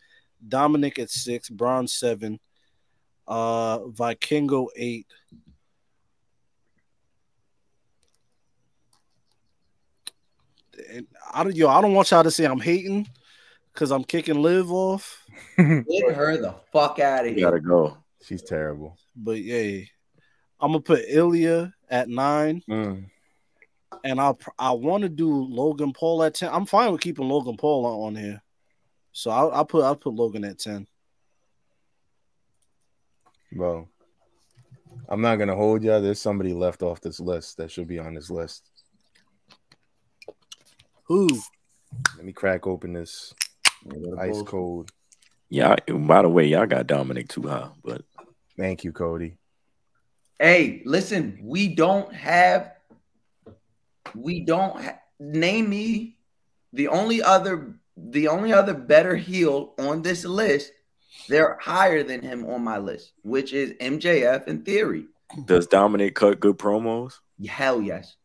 Dominic at 6. Braun 7. Vikingo 8. And I don't want y'all to say I'm hating because I'm kicking Liv off. Get her the fuck out of here. You gotta go. She's terrible. But yeah, I'm gonna put Ilya at 9. And I want to do Logan Paul at 10. I'm fine with keeping Logan Paul on here, so I'll put Logan at 10. Bro, I'm not gonna hold you. There's somebody left off this list that should be on this list. Who? Let me crack open this ice cold. Yeah. By the way, y'all got Dominic too high, but Thank you, Cody. Hey, listen, we don't have. Name me the only other better heel on this list. They're higher than him on my list, which is MJF and Theory. does Dominic cut good promos? Hell yes.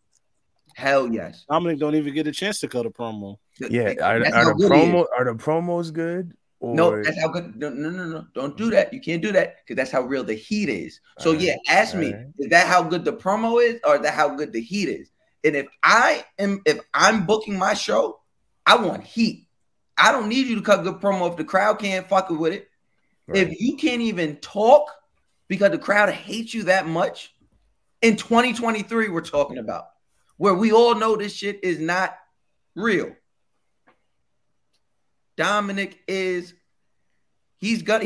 Hell yes. Dominic don't even get a chance to cut a promo. Yeah, are the promos good? Or... No, that's how good. No. Don't do that. You can't do that because that's how real the heat is. So yeah, ask me, is that how good the promo is, or is that how good the heat is? And if I'm booking my show, I want heat. I don't need you to cut good promo if the crowd can't fuck with it. Right. If you can't even talk because the crowd hates you that much, in 2023 we're talking about, where we all know this shit is not real. Dominic he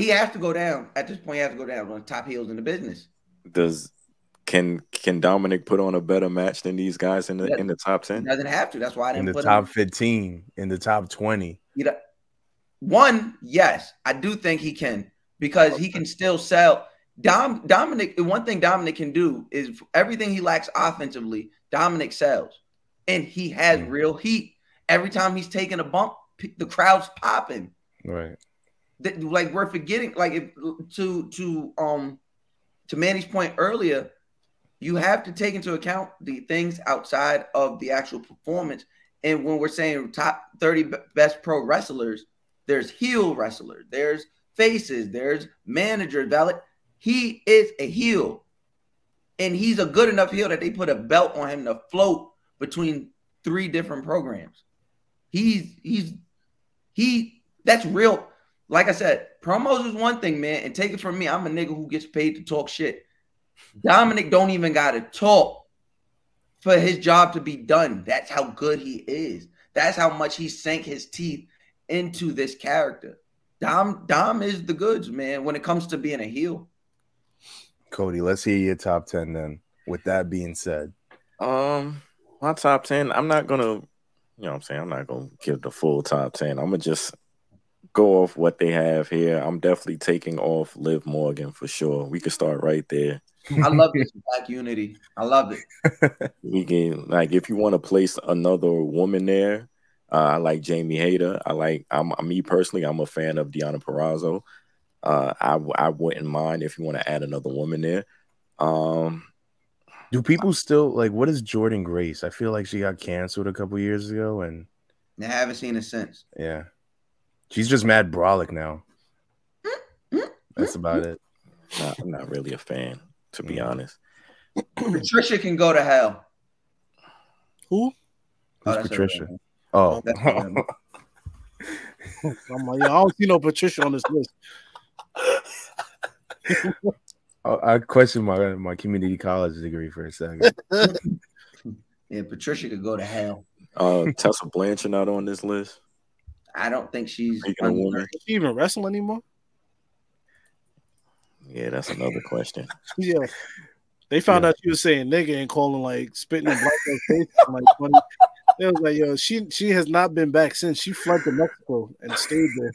has to go down. At this point, he has to go down, one of the top heels in the business. Can Dominic put on a better match than these guys in the top 10? He doesn't have to. That's why I didn't put him in the top 15, in the top 20. One, yes, I do think he can, because he can still sell. Dominic, one thing Dominic can do is everything he lacks offensively, Dominic sells. And he has real heat. Every time he's taking a bump, the crowd's popping. Right. Like, we're forgetting, like, to Manny's point earlier, you have to take into account the things outside of the actual performance. And when we're saying top 30 best pro wrestlers, there's heel wrestlers, there's faces, there's managers. He is a heel. And he's a good enough heel that they put a belt on him to float between 3 different programs. That's real. Like I said, promos is one thing, man. And take it from me, I'm a nigga who gets paid to talk shit. Dominic don't even got to talk for his job to be done. That's how good he is. That's how much he sank his teeth into this character. Dom is the goods, man, when it comes to being a heel. Cody, let's hear your top 10 then. With that being said. My top 10, I'm not going to, you know what I'm saying? I'm not going to give the full top 10. I'm going to just go off what they have here. I'm definitely taking off Liv Morgan for sure. We could start right there. I love this Black unity. I love it. We can, like, if you want to place another woman there, I like Jamie Hayter. Me personally, I'm a fan of Deonna Purrazzo. I wouldn't mind if you want to add another woman there. Do people still, like, what is Jordan Grace? I feel like she got canceled a couple years ago, and I haven't seen it since. Yeah. She's just mad brolic now. That's about it. I'm not really a fan, to be honest. Patricia can go to hell. Who? Who's Patricia? Oh. I'm like, I don't see no Patricia on this list. I questioned my community college degree for a second. Yeah, Patricia could go to hell. Tessa Blanchard not on this list. I don't think she's a woman. Does she even wrestle anymore? Yeah, that's another question. Yeah. They found out she was saying nigga and calling, like, spitting in black girl's face. Like, funny. It was like, yo, she has not been back since. She fled to Mexico and stayed there.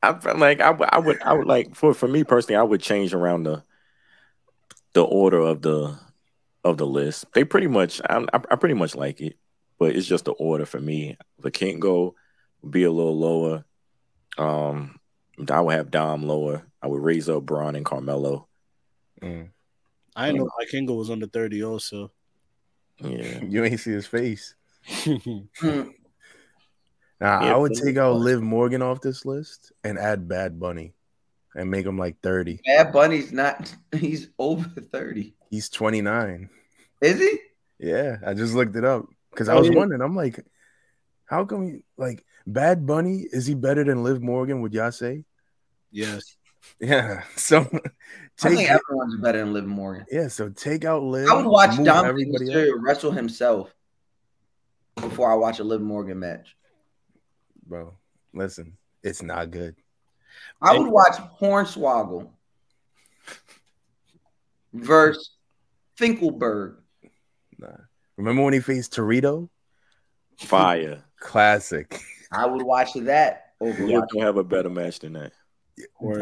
I would like for me personally, I would change around the order of the list. They pretty much I pretty much like it, but it's just the order for me. The Kingo would be a little lower. I would have Dom lower. I would raise up Braun and Carmelo. I didn't know my Kingo was under 30 also. Yeah. You ain't see his face. I would take out Liv Morgan off this list and add Bad Bunny and make him like 30. Bad Bunny's not, he's over 30. He's 29. Is he? Yeah, I just looked it up because I was wondering. I'm like, how come Bad Bunny, is he better than Liv Morgan? Would y'all say? Yes. Yeah. So I think everyone's better than Liv Morgan. Yeah. So take out Liv. I would watch Dominic Mysterio wrestle himself before I watch a Liv Morgan match. Bro, listen, it's not good. I would watch Hornswoggle versus Finkelberg. Nah. Remember when he faced Torito? Fire. Classic. I would watch that over. You don't have a better match than that.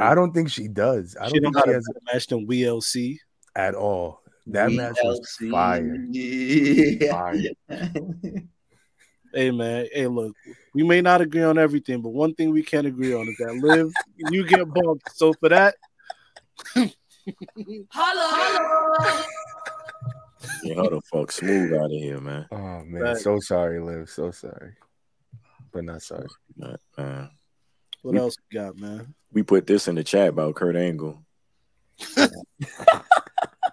I don't think she does. I don't think she has a match than WLC at all. That match was fire. Yeah. Fire. Hey man, hey look, we may not agree on everything, but one thing we can agree on is that Liv, you get bumped. So for that, Hello. Yeah, how the fuck smooth out of here, man. Oh man, so sorry, Liv. So sorry, but not sorry. What else we got, man? We put this in the chat about Kurt Angle. I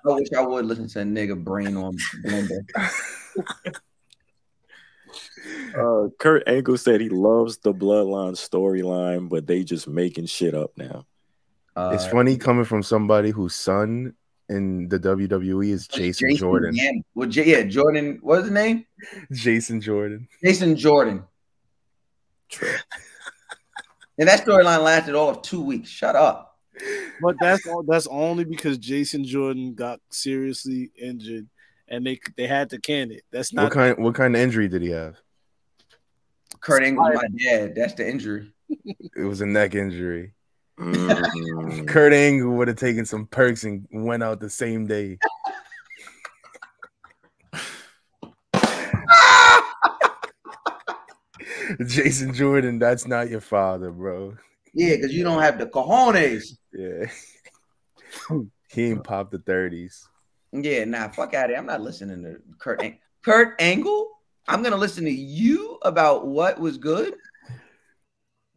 wish I would listen to a nigga brain on Blender. Kurt Angle said he loves the Bloodline storyline, but they just making shit up now. It's funny coming from somebody whose son in the WWE is Jason Jordan. Well, Jordan. What's his name? Jason Jordan. Jason Jordan. True. And that storyline lasted all of 2 weeks. Shut up. But that's only because Jason Jordan got seriously injured, and they had to can it. That's not what kind of injury did he have? Kurt Angle, my dad. That's the injury. It was a neck injury. Kurt Angle would have taken some perks and went out the same day. Jason Jordan, that's not your father, bro. Yeah, because you don't have the cojones. Yeah. He ain't popped the 30s. Yeah, nah, fuck out of here. I'm not listening to Kurt Angle? I'm going to listen to you about what was good?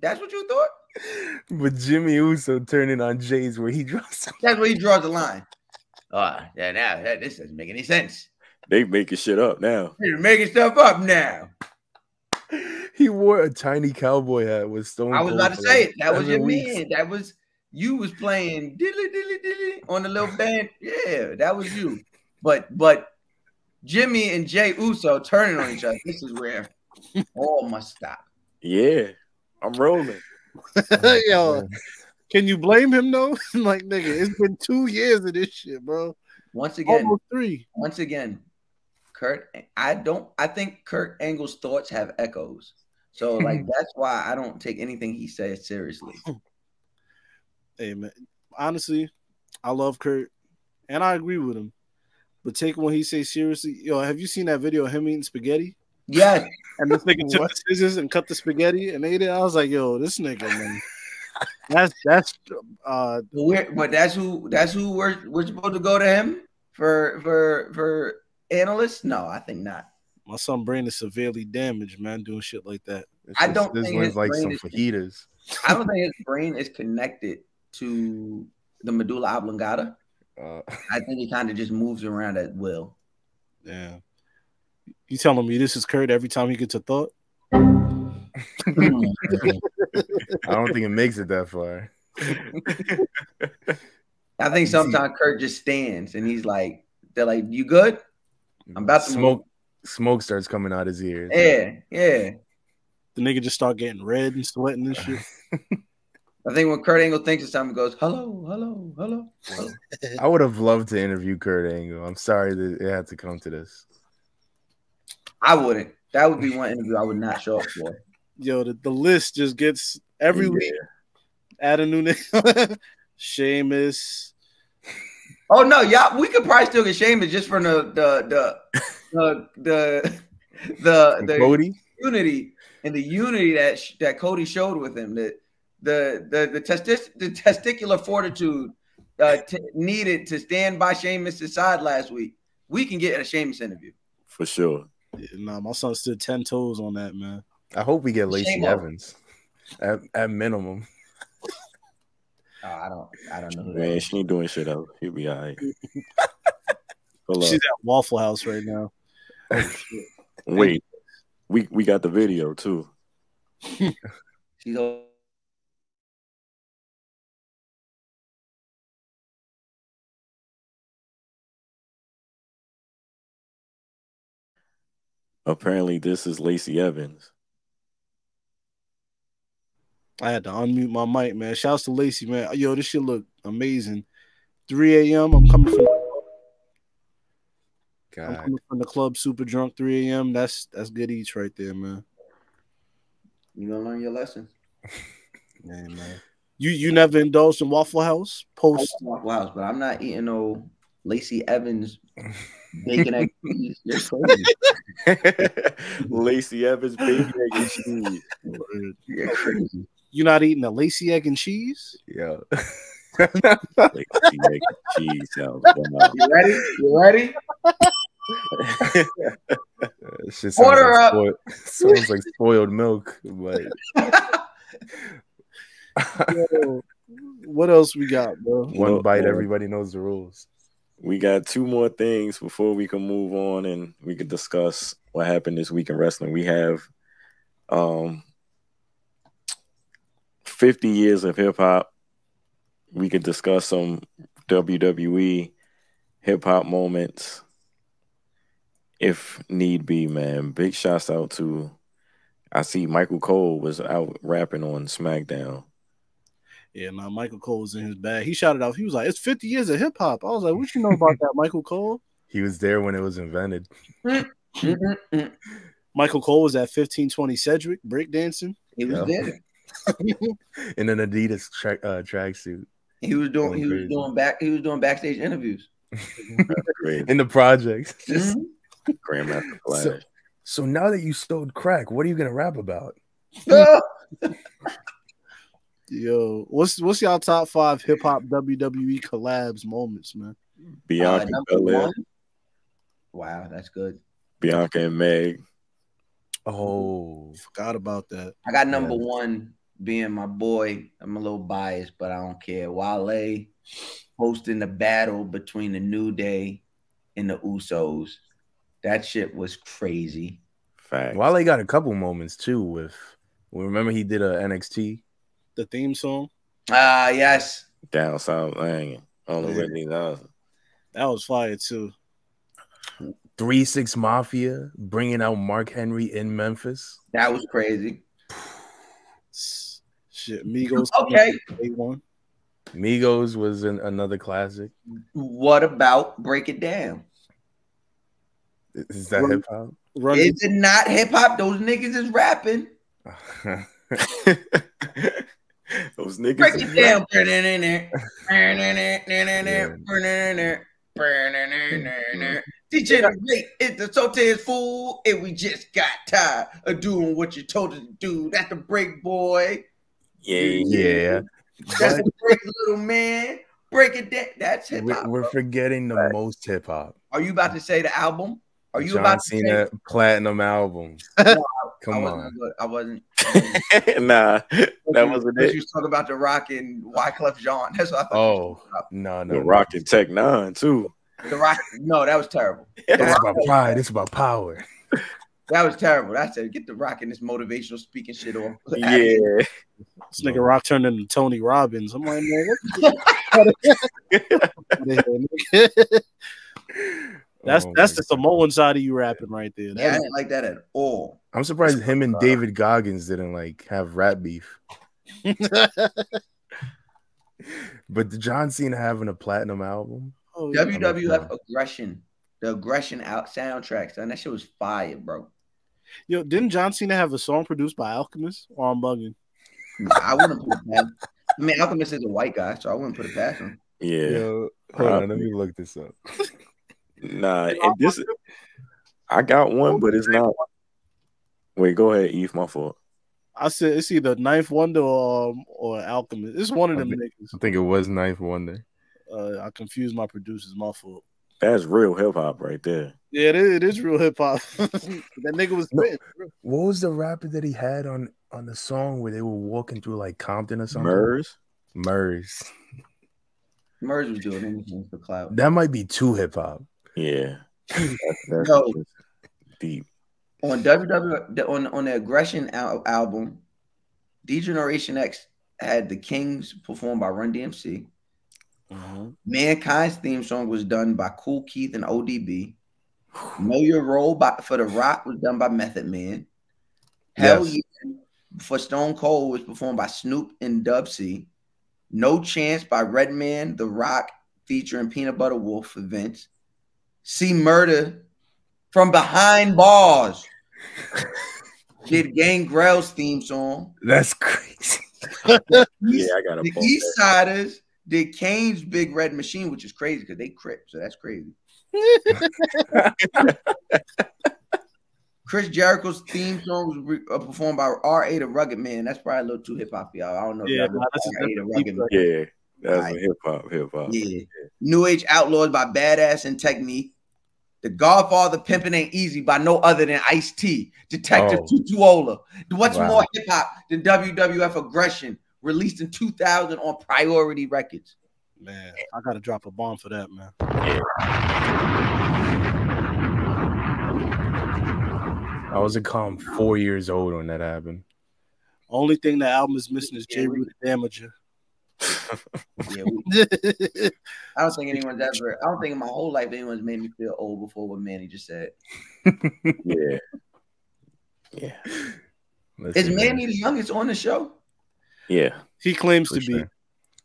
That's what you thought? But Jimmy Uso turning on Jay's where he draws. That's where he draws the line. Yeah, now this doesn't make any sense. They making shit up now. They're making stuff up now. He wore a tiny cowboy hat with Stone Cold. I was about to say it. That was your man. That was you was playing dilly dilly dilly on the little band. Yeah, that was you. But Jimmy and Jey Uso turning on each other. This is where all must stop. Yeah, I'm rolling. Yo, can you blame him though? Like, nigga, it's been 2 years of this shit, bro. Once again, almost 3. Once again, I think Kurt Angle's thoughts have echoes. So like that's why I don't take anything he says seriously. Hey man, honestly, I love Kurt and I agree with him. But take what he says seriously. Yo, have you seen that video of him eating spaghetti? Yes. And this nigga took the scissors and cut the spaghetti and ate it. I was like, yo, this nigga, man. That's but that's who we're supposed to go to him for analysts? No, I think not. My son's brain is severely damaged, man, doing shit like that. I don't think his like brain some fajitas. I don't think his brain is connected to the medulla oblongata. I think he kind of just moves around at will. Yeah. You telling me this is Kurt every time he gets a thought? I don't think it makes it that far. I think sometimes Kurt just stands and he's like, they're like, you good? I'm about to smoke. Smoke starts coming out his ears. Yeah. The nigga just start getting red and sweating and shit. I think when Kurt Angle thinks of something, he goes, hello. I would have loved to interview Kurt Angle. I'm sorry that it had to come to this. I wouldn't. That would be one interview I would not show up for. Yo, the list just gets every week. Add a new name. Sheamus. Oh no, y'all. We could probably still get Sheamus just from the Codie unity and the unity that Codie showed with him. The testicular fortitude needed to stand by Sheamus' side last week. We can get a Sheamus interview for sure. Yeah, nah, my son stood 10 toes on that, man. I hope we get Lacey Evans at minimum. I don't know. Man, she ain't doing shit out. He'll be all right. She's at Waffle House right now. Oh, shit. Wait, we got the video too. She's apparently this is Lacey Evans. I had to unmute my mic, man. Shouts to Lacey, man. Yo, this shit look amazing. 3 a.m. I'm coming from the club, super drunk. 3 a.m. That's good eats right there, man. You gonna learn your lesson. Yeah, man. You never indulged in Waffle House post Waffle House, but I'm not eating no Lacey Evans bacon egg cheese. You're crazy. Lacey Evans bacon egg and cheese. You're crazy. You not eating a Lacey egg and cheese? Yeah. Lacey egg and cheese sounds wild. You ready? You ready? Shit sounds Order like up. sounds like spoiled milk, but Yo, what else we got, bro? one bite, everybody knows the rules. We got 2 more things before we can move on and we can discuss what happened this week in wrestling. We have 50 years of hip hop. We could discuss some WWE hip hop moments if need be, man. Big shouts out to, I see Michael Cole was out rapping on SmackDown. Yeah, man, Michael Cole was in his bag. He shouted out. He was like, "It's 50 years of hip hop." I was like, "What you know about that, Michael Cole?" He was there when it was invented. Michael Cole was at 1520 Cedric breakdancing. He was there in an Adidas tracksuit. He was doing backstage interviews in the projects. Grandmaster Flash. So now that you stole crack, what are you gonna rap about? Yo, what's y'all top 5 hip hop WWE collabs moments, man? Bianca Belair. Wow, that's good. Bianca and Meg. Oh, forgot about that. I got number 1 being my boy. I'm a little biased, but I don't care. Wale hosting the battle between the New Day and the Usos. That shit was crazy. Fact. Wale got a couple moments too. Remember he did a NXT. The theme song? Yes. Down South Lane. Only Whitney Nelson. That was fire too. 3-6 Mafia bringing out Mark Henry in Memphis. That was crazy. Shit, Migos. Okay. Migos was another classic. What about Break It Down? Is that hip hop? Is it not hip hop? Those niggas is rapping. Those niggas Break it down. Degenerate is the Sote's fool, and we just got tired of doing what you told us to do. That's the break, boy. Yeah. That's the break, little man. Break it down. That's hip hop. We're forgetting the most hip hop. Are you about to say the album? Are you John about to Cena say platinum album? No, Come on. I wasn't. Nah, that wasn't it. You was talking about the Rock and Wyclef Jean. That's what I thought. Oh, no. The Rock and Tech 9 too. The Rock. No, that was terrible. It's about pride. It's about power. That was terrible. I said, get the Rock and this motivational speaking shit off. Yeah. This nigga Rock turned into Tony Robbins. I'm like, man, that's the Samoan side of you rapping right there. Yeah, I didn't like that at all. I'm surprised him and David Goggins didn't have rap beef. But did John Cena having a platinum album? Oh, WWF Aggression. The Aggression out soundtrack, son. That shit was fire, bro. Yo, didn't John Cena have a song produced by Alchemist? Or I'm bugging? I wouldn't put it past. I mean, Alchemist is a white guy, so I wouldn't put it past him. Yeah. Yo, hold on, let me look this up. Nah, and this I got one, but it's not. Wait, go ahead, Eve. My fault. I said it's either Ninth Wonder or Alchemist. It's one of them niggas. I think it was Ninth Wonder. I confused my producers. My fault. That's real hip hop right there. Yeah, it is real hip hop. That nigga was spitting. What was the rapper that he had on the song where they were walking through Compton or something? Murs was doing anything for clout. That might be too hip hop. Yeah. That's deep. On WW on the Aggression album, D-Generation X had the Kings performed by Run DMC. Mankind's theme song was done by Kool Keith and ODB. Know Your Role for The Rock was done by Method Man. Hell Yeah, for Stone Cold was performed by Snoop and Dub C. No Chance by Redman, The Rock, featuring Peanut Butter Wolf for Vince. See Murder from Behind Bars did Gangrel's theme song. That's crazy. Yeah, I got The East Siders did Kane's Big Red Machine, which is crazy because they Crip, so that's crazy. Chris Jericho's theme song was performed by R.A. the Rugged Man. That's probably a little too hip hop, y'all. I don't know. Yeah, that's R.A. the Rugged Man. Yeah, that's Right. hip hop. Yeah. New Age Outlaws by Badass and Technique. The Godfather Pimpin' Ain't Easy by no other than Ice-T. Detective Tutuola. What's more hip hop than WWF Aggression? Released in 2000 on Priority Records. Man, I gotta drop a bomb for that, man. I was a calm 4 years old when that happened. Only thing that album is missing is J. Rue the Damager. I don't think anyone's ever. I don't think in my whole life anyone's made me feel old before what Manny just said. Yeah. Is Manny the youngest on the show? Yeah, he claims For to sure. be.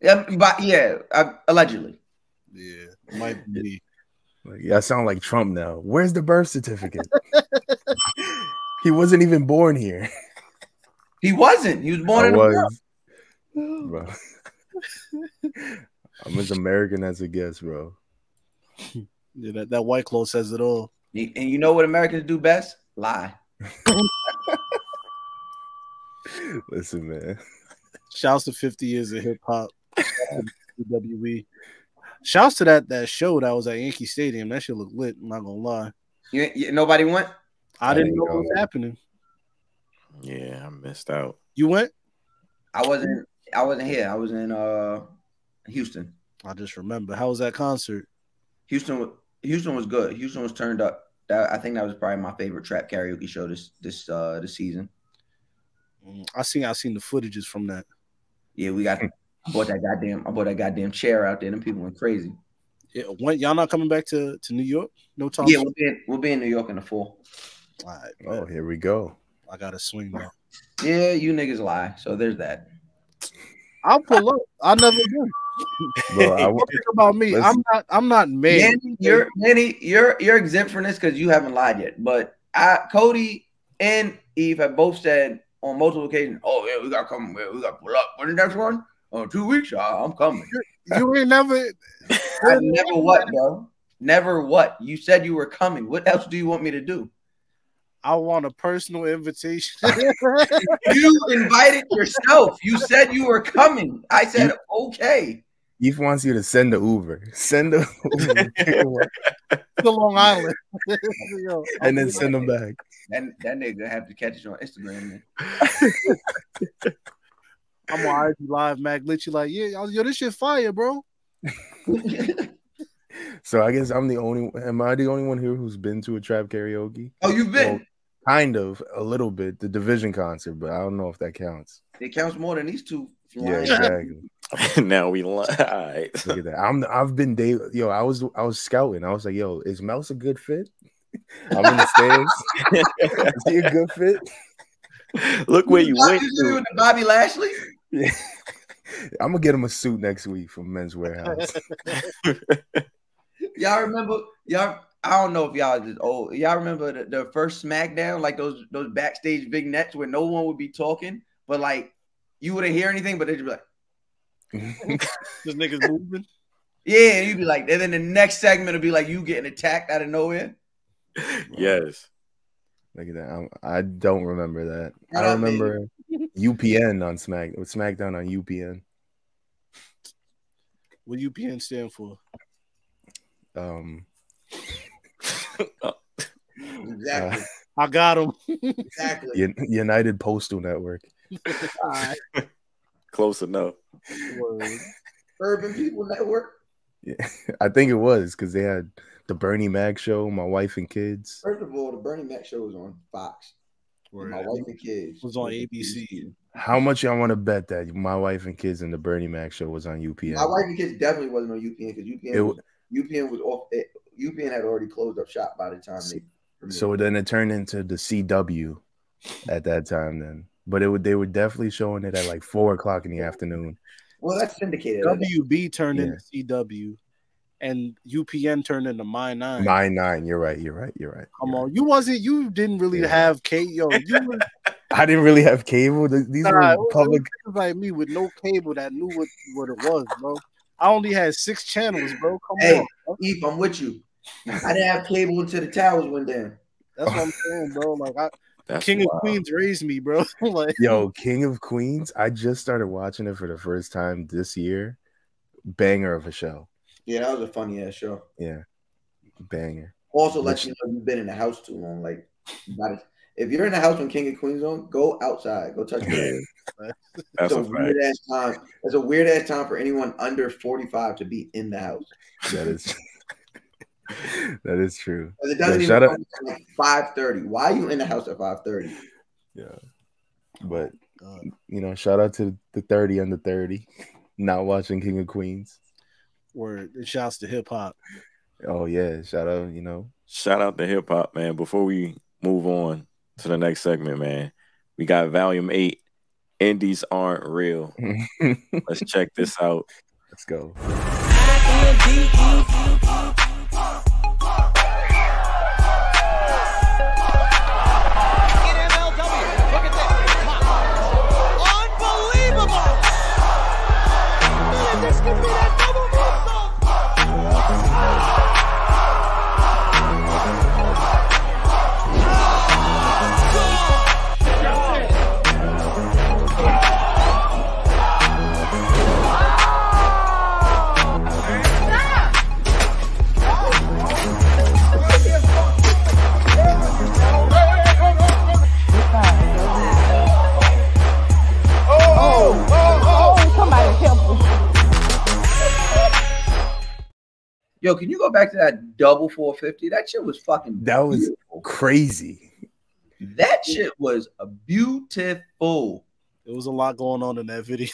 Yeah, but allegedly. Yeah, might be. Like, yeah, I sound like Trump now. Where's the birth certificate? He wasn't even born here. He wasn't. He was born in America. Bro. I'm as American as it gets, bro. Yeah, that white cloth says it all. And you know what Americans do best? Lie. Listen, man. Shouts to 50 years of hip hop. WWE. Shouts to that show that was at Yankee Stadium. That shit looked lit. I'm not gonna lie. Nobody went? I didn't know what was happening. Yeah, I missed out. You went? I wasn't here. I was in Houston. I just remember. How was that concert? Houston was good. Houston was turned up. I think that was probably my favorite trap karaoke show this season. I seen the footages from that. Yeah, I bought that goddamn chair out there, and people went crazy. Yeah, y'all not coming back to New York? No time. Yeah, we'll be in New York in the fall. All right, Oh, here we go. I gotta swing now. Yeah, you niggas lie. So there's that. I'll pull up. I'll never do. Bro, Don't think about me. Listen. I'm not mad. Manny, you're exempt from this because you haven't lied yet. But Codie and Eve have both said on multiple occasions, "Oh yeah, we got to come. We got to pull up. When the next one? Oh, 2 weeks. I'm coming." You ain't never. I never what, bro? Never what? You said you were coming. What else do you want me to do? I want a personal invitation. You invited yourself. You said you were coming. I said okay. Eve wants you to send the Uber. Send the Uber. To Long Island. And then send them back. That nigga have to catch you on Instagram. Man. I'm on IG Live, Mac. Literally like, yeah, yo, this shit fire, bro. So I guess am I the only one here who's been to a trap karaoke? Oh, you've been? Well, kind of, a little bit. The Division concert, but I don't know if that counts. It counts more than these two. Yeah, exactly. Now we lie. Look at that. I've been I was scouting. I was like, yo, is Mouse a good fit? I'm in the stands. Is he a good fit? Look where you went to. With Bobby Lashley? Yeah. I'm gonna get him a suit next week from Men's Warehouse. Y'all remember? I don't know if y'all is old. Y'all remember the first SmackDown, like those backstage vignettes where no one would be talking, but like you wouldn't hear anything, but they'd be like, "This nigga's moving." Yeah, and you'd be like, and then the next segment would be like you getting attacked out of nowhere. Yes. Look at that. I don't remember that. I remember UPN on SmackDown on UPN. What UPN stand for? Exactly. I got him. Exactly. United Postal Network. Close enough. Urban People Network. Yeah, I think it was because they had the Bernie Mac show, My Wife and Kids. First of all, the Bernie Mac show was on Fox. My Wife and Kids was on ABC. How much y'all want to bet that My Wife and Kids and the Bernie Mac show was on UPN? My Wife and Kids definitely wasn't on UPN because UPN was off. UPN had already closed up shop by the time they. So then it turned into the CW at that time. Then but they were definitely showing it at like 4 o'clock in the afternoon. Well, that's syndicated. WB turned into CW, and UPN turned into My 9. My 9. You're right. Come on, you didn't really have cable. I didn't really have cable. These were public. Like me with no cable that knew what it was, bro. I only had 6 channels, bro. Come on, bro. Eve, I'm with you. I didn't have cable until the towers went down. That's what I'm saying, bro. Like King of Queens raised me, bro. Like, yo, King of Queens. I just started watching it for the first time this year. Banger of a show. Yeah, that was a funny ass show. Yeah, banger. Also, let you know you've been in the house too long. Like, if you're in the house when King of Queens on, go outside, go touch grass. That's a weird ass time. That's a weird ass time for anyone under 45 to be in the house. That is. That is true. It doesn't even come like 5:30. Why are you in the house at 5:30? Yeah, but shout out to the 30 under 30, not watching King of Queens. Word, it shouts to hip hop. Oh yeah, shout out, Shout out to hip hop, man. Before we move on to the next segment, man, we got Volume 8. Indies aren't real. Let's check this out. Let's go. Yo, can you go back to that double 450? That shit was fucking That was beautiful. Crazy. That shit was beautiful. There was a lot going on in that video.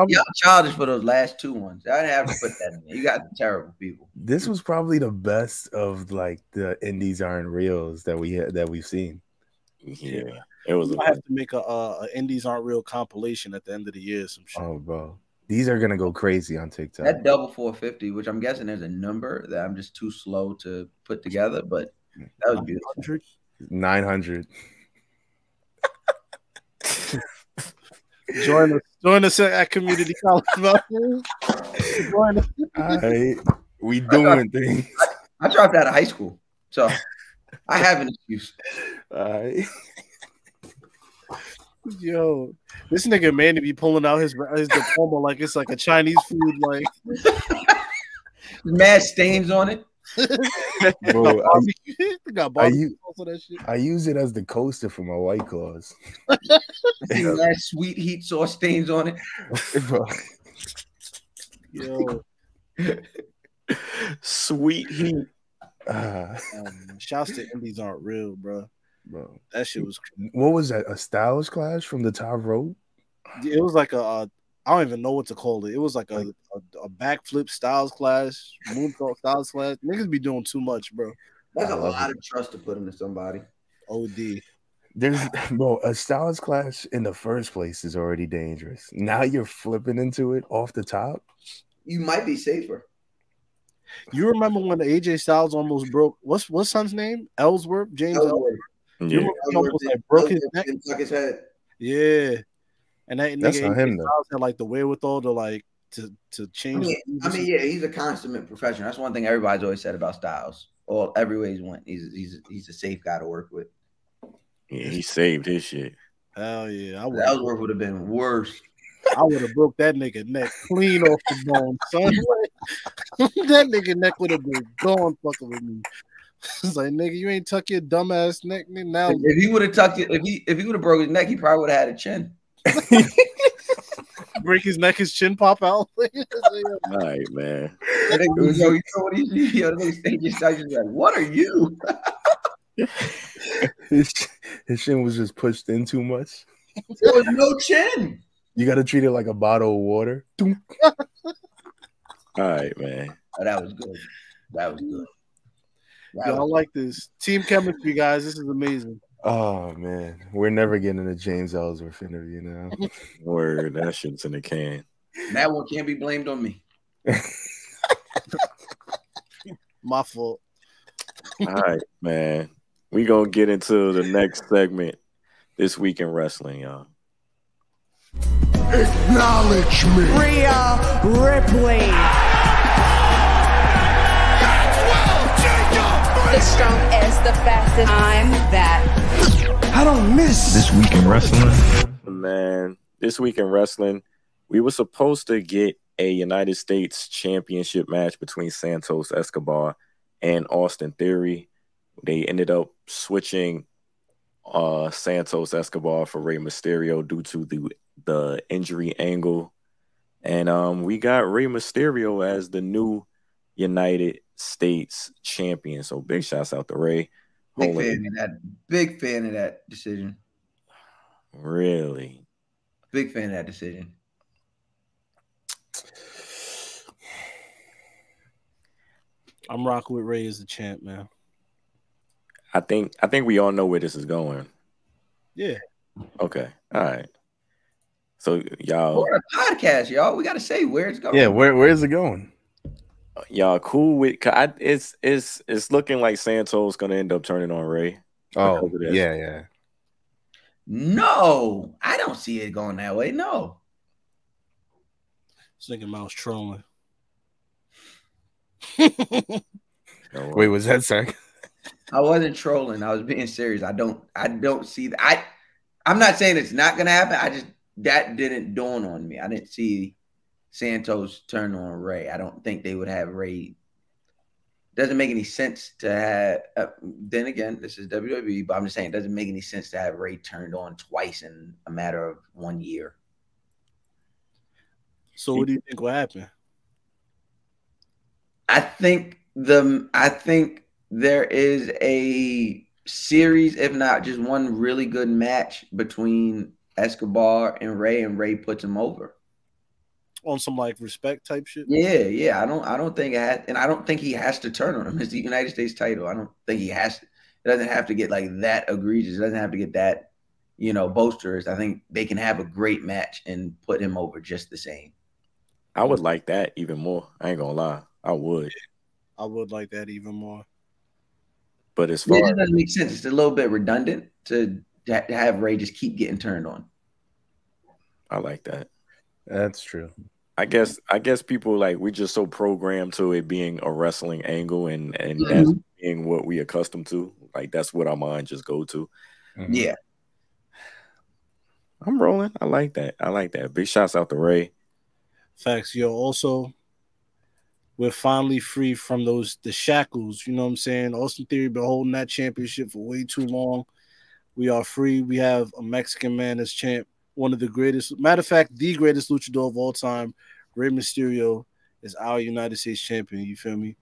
Y'all childish for those last 2 ones. I didn't have to put that in there. You got terrible people. This was probably the best of like the Indies aren't reals that we've seen. Yeah, it was. I have to make a Indies aren't real compilation at the end of the year. Some shit. Oh, bro. These are gonna go crazy on TikTok. That double 450, which I'm guessing there's a number that I'm just too slow to put together, but that was beautiful. 900. Join us at Community College. Join us. All right. We doing things. I dropped out of high school, so I have an excuse. All right. Yo, this nigga Manny be pulling out his diploma like it's like a Chinese food, like mad stains on it. Bro, I use it as the coaster for my White Claws. Mad sweet heat sauce stains on it. Bro. Yo, sweet heat. Shouts to Indies aren't real, bro. That shit was crazy. What was that? A Styles Clash from the top rope? It was like I don't even know what to call it. It was like a backflip Styles Clash, moonsault Styles Clash. Niggas be doing too much, bro. That's a lot of trust to put into somebody. OD. Bro, a Styles Clash in the first place is already dangerous. Now you're flipping into it off the top. You might be safer. You remember when AJ Styles almost broke? What's son's name? Ellsworth, James Ellsworth. Yeah, he almost like broke his neck. Stuck his head. Yeah, and that that's nigga not him though. Had like the wherewithal to change. I mean, yeah, he's a consummate professional. That's one thing everybody's always said about Styles. Or every way he's went, he's a safe guy to work with. Yeah, he saved his shit. Hell yeah, Ellsworth would have been worse. I would have broke that nigga neck clean off the bone, son. That nigga neck would have been gone fucking with me. It's like, nigga, you ain't tuck your dumbass neck. Now, if he would have tucked it, if he would have broke his neck, he probably would have had a chin. Break his neck, his chin pop out. All right, man. You know what he's like, what are you? His chin was just pushed in too much. There was no chin. You got to treat it like a bottle of water. All right, man. Oh, that was good. That was good. Yo, I like this team chemistry, guys. This is amazing. Oh man, we're never getting a James Ellsworth interview now. Word, that shit's in the can. That one can't be blamed on me. My fault. All right, man. We gonna get into the next segment this week in wrestling, y'all. Acknowledge me. Rhea Ripley. The strongest, the fastest. I'm that. I don't miss This week in wrestling. Man, this week in wrestling, we were supposed to get a United States Championship match between Santos Escobar and Austin Theory. They ended up switching Santos Escobar for Rey Mysterio due to the injury angle. And we got Rey Mysterio as the new United States champion. So big shouts out to Rey. Big fan of that decision. Really? Big fan of that decision. I'm rocking with Rey as the champ, man. I think we all know where this is going. Yeah. Okay. All right. So y'all, We're a podcast, y'all. We got to say where it's going. Yeah, where is it going? y'all cool with? It's looking like Santos gonna end up turning on Rey. Oh yeah. No, I don't see it going that way. No. This nigga Mouse trolling. Wait, was that Zach? I wasn't trolling. I was being serious. I don't see that. I'm not saying it's not gonna happen. That didn't dawn on me. I didn't see Santos turn on Rey. I don't think they would have Rey. Doesn't make any sense to have. Then again, this is WWE, but I'm just saying it doesn't make any sense to have Rey turned on twice in a matter of 1 year. So what do you think will happen? I think there is a series, if not just one really good match between Escobar and Rey puts him over. On some like respect type shit? Yeah. I don't think it has, and I don't think he has to turn on him. It's the United States title. I don't think he has to. It doesn't have to get like that egregious. It doesn't have to get that, boisterous. I think they can have a great match and put him over just the same. I would like that even more. I ain't gonna lie. I would like that even more. But as far it doesn't make sense. It's a little bit redundant to have Rey just keep getting turned on. I like that. That's true. I guess people like we're just so programmed to it being a wrestling angle and that's being what we accustomed to. Like that's what our mind just go to. Mm-hmm. Yeah. I'm rolling. I like that. Big shouts out to Rey. Facts. Yo, also, we're finally free from the shackles. You know what I'm saying? Austin Theory been holding that championship for way too long. We are free. We have a Mexican man as champ. One of the greatest, matter of fact, the greatest luchador of all time, Rey Mysterio, is our United States champion. You feel me?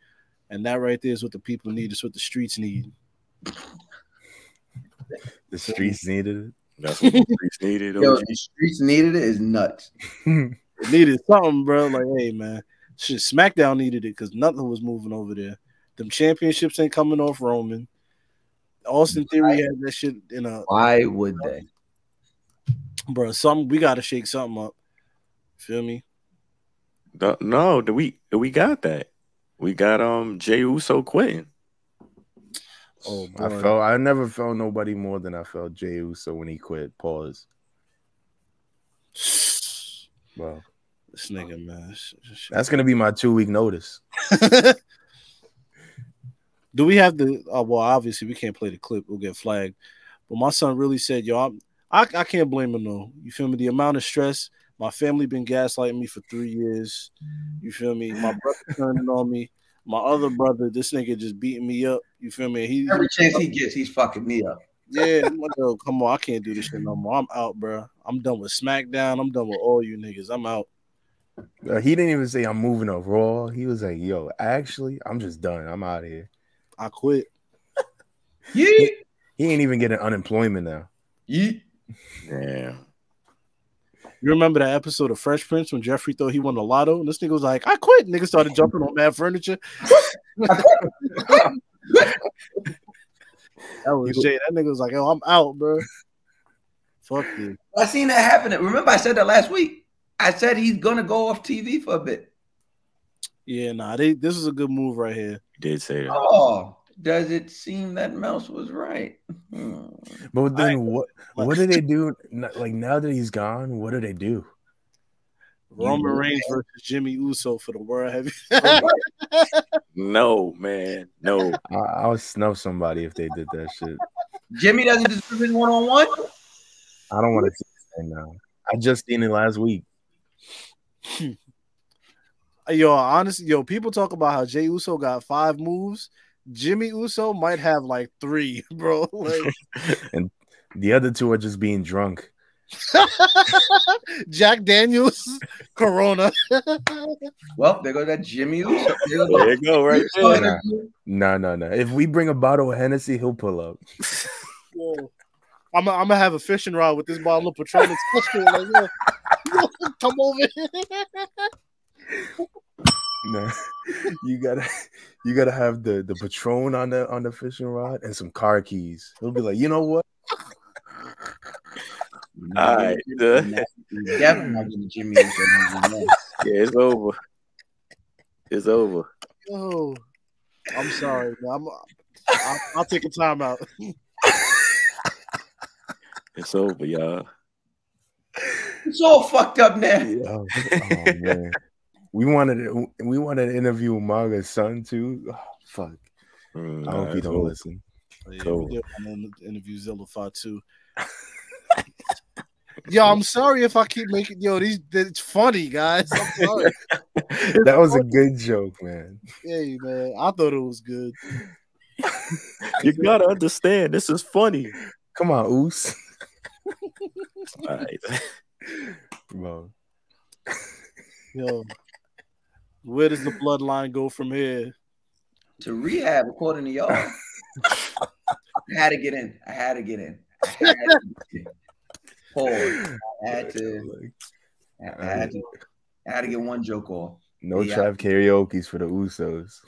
And that right there is what the people need. It's what the streets need. The streets needed it. That's what the streets needed. Yo, the streets needed it is nuts. It needed something, bro. Like, hey, man. Shit, SmackDown needed it because nothing was moving over there. Them championships ain't coming off Roman. Austin Theory had that shit in a. Why would they? Bro, we gotta shake something up. Feel me? No, we got that. We got Jey Uso quitting. Oh, boy. I never felt nobody more than I felt Jey Uso when he quit. Pause. Well, this nigga, man. That's gonna be my 2-week notice. Do we have the? Well, obviously we can't play the clip. We'll get flagged. But my son really said, "Yo, I can't blame him though. You feel me? The amount of stress. My family been gaslighting me for 3 years. You feel me? My brother turning on me. My other brother, this nigga just beating me up. You feel me? Every chance he gets, he's fucking me up. Yeah, I'm like, yo, come on, I can't do this shit no more. I'm out, bro. I'm done with SmackDown. I'm done with all you niggas. I'm out. He didn't even say I'm moving to Raw. He was like, yo, actually, I'm just done. I'm out of here. I quit. Yeah. He ain't even getting unemployment now. Yeah. Damn. You remember that episode of Fresh Prince when Jeffrey thought he won the lotto? And this nigga was like, I quit. Nigga started jumping on mad furniture. That was Jay. That nigga was like, "Yo, I'm out, bro." Fuck you. I seen that happen. Remember, I said that last week. I said he's gonna go off TV for a bit. Yeah, nah. This is a good move right here. You did say that. Oh, does it seem that Mouse was right? But then what do they do? Like now that he's gone, what do they do? Roman Reigns versus Jimmy Uso for the World Heavy. No, man. No. I'll snub somebody if they did that shit. Jimmy doesn't deserve it one-on-one? I don't want to see this now. I just seen it last week. Yo, honestly, people talk about how Jey Uso got 5 moves. Jimmy Uso might have like 3, bro. Like, and the other 2 are just being drunk. Jack Daniels, Corona. Well, there goes that Jimmy Uso. There you go, right there. No. If we bring a bottle of Hennessy, he'll pull up. Yo, I'm gonna have a fishing rod with this bottle of Patron. Like, yo, come over here. No, you gotta have the Patron on the fishing rod and some car keys. He'll be like, you know what? All right, definitely not getting Jimmy Uso. Yeah, it's over. It's over. Yo, I'm sorry, man. I'll take a timeout. It's over, y'all. It's all fucked up now. Oh man. We wanted to interview Marga's son too. Oh, fuck. I hope he don't listen. Yeah, we did want to interview Zillify too. Yo, I'm sorry if I keep making it's funny, guys. I'm sorry. That was a good joke, man. Hey, man, I thought it was good. You gotta understand, this is funny. Come on, Oos. All right. Bro. Yo, where does the bloodline go from here? To rehab, according to y'all. I had to get in. Pause. I had to get one joke off. No trap karaoke's for the Usos.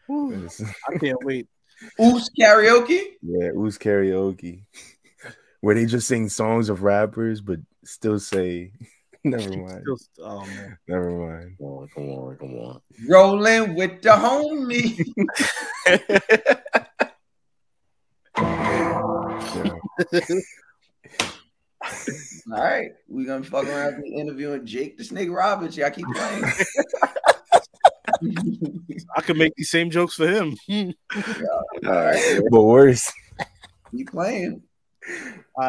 I can't wait. Oos karaoke? Yeah, Oos karaoke. Where they just sing songs of rappers, but still say, never mind. Oh, man. Never mind. Come on. Rolling with the homie. All right, we're gonna fuck around and interviewing Jake the Snake Roberts. Y'all keep playing. I could make these same jokes for him. All right, but worse. Keep playing.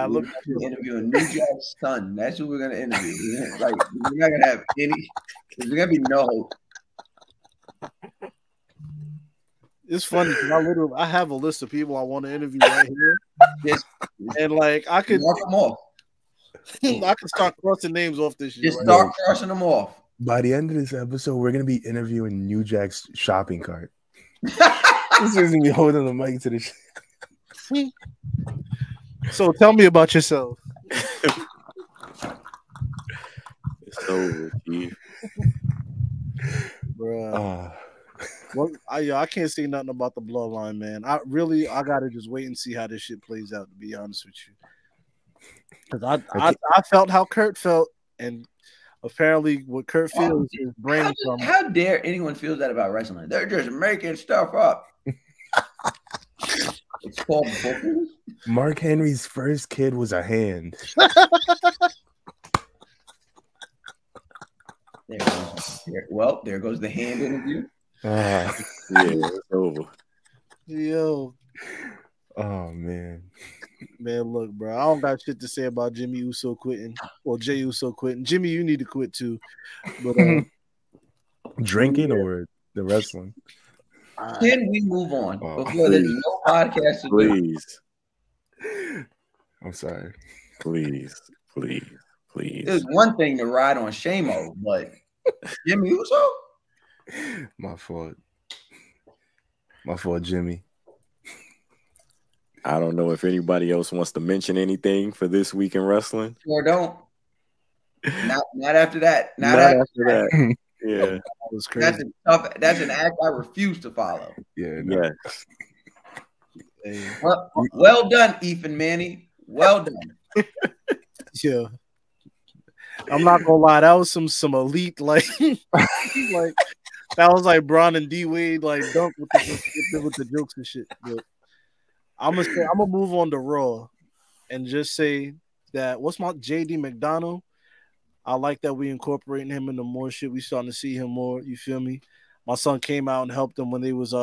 Look, interviewing New Jack's son. That's who we're gonna interview. Like, we're not gonna have any. There's gonna be no hope. It's funny because I have a list of people I want to interview right here, and like I could mark them off. I could start crossing names off this shit. Just start crossing them off. By the end of this episode, we're gonna be interviewing New Jack's shopping cart. This is gonna be holding the mic to the shit. So tell me about yourself. It's over, Chief. Bruh. Well, I can't say nothing about the bloodline, man. I gotta just wait and see how this shit plays out, to be honest with you. Because I felt how Kurt felt, and apparently what Kurt feels is brain from. How dare anyone feel that about wrestling? They're just making stuff up. It's called booking. Mark Henry's first kid was a hand. There goes the hand interview. Yeah, it's over. Yo. Oh, man. Man, look, bro. I don't got shit to say about Jimmy Uso quitting or Jey Uso quitting. Jimmy, you need to quit too. But drinking or the wrestling? Can we move on before there's no podcast to Please. I'm sorry. Please. There's one thing to ride on Shamo, but Jimmy Uso? My fault, Jimmy. I don't know if anybody else wants to mention anything for this week in wrestling. Or don't. Not after that. Not after that. Yeah. That was crazy. That's an act I refuse to follow. Yeah. No. Yes. Hey. Well done, Ethan Manny. Well done. Yeah. I'm not gonna lie, that was some elite like like that was like Bron and D Wade like dunk with the jokes and shit. But I'm gonna move on to Raw and just say that what's my JD McDonald? I like that we incorporating him into more shit. We starting to see him more. You feel me? My son came out and helped them when they was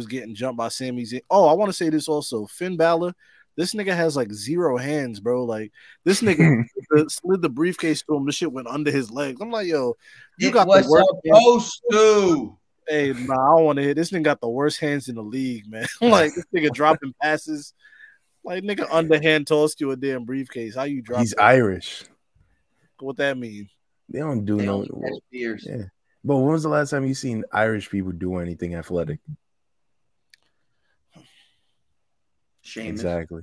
getting jumped by Sami Zayn. Oh, I want to say this also. Finn Balor, this nigga has like 0 hands, bro. Like this nigga slid the briefcase to him. This shit went under his legs. I'm like, yo, you got the worst supposed to. Hey, nah, I don't want to hit. This nigga got the worst hands in the league, man. Like this nigga dropping passes. Like nigga underhand tossed you a damn briefcase. How you drop? He's Irish. What that mean? They don't do no. Yeah. But when was the last time you seen Irish people do anything athletic? Sheamus. Exactly.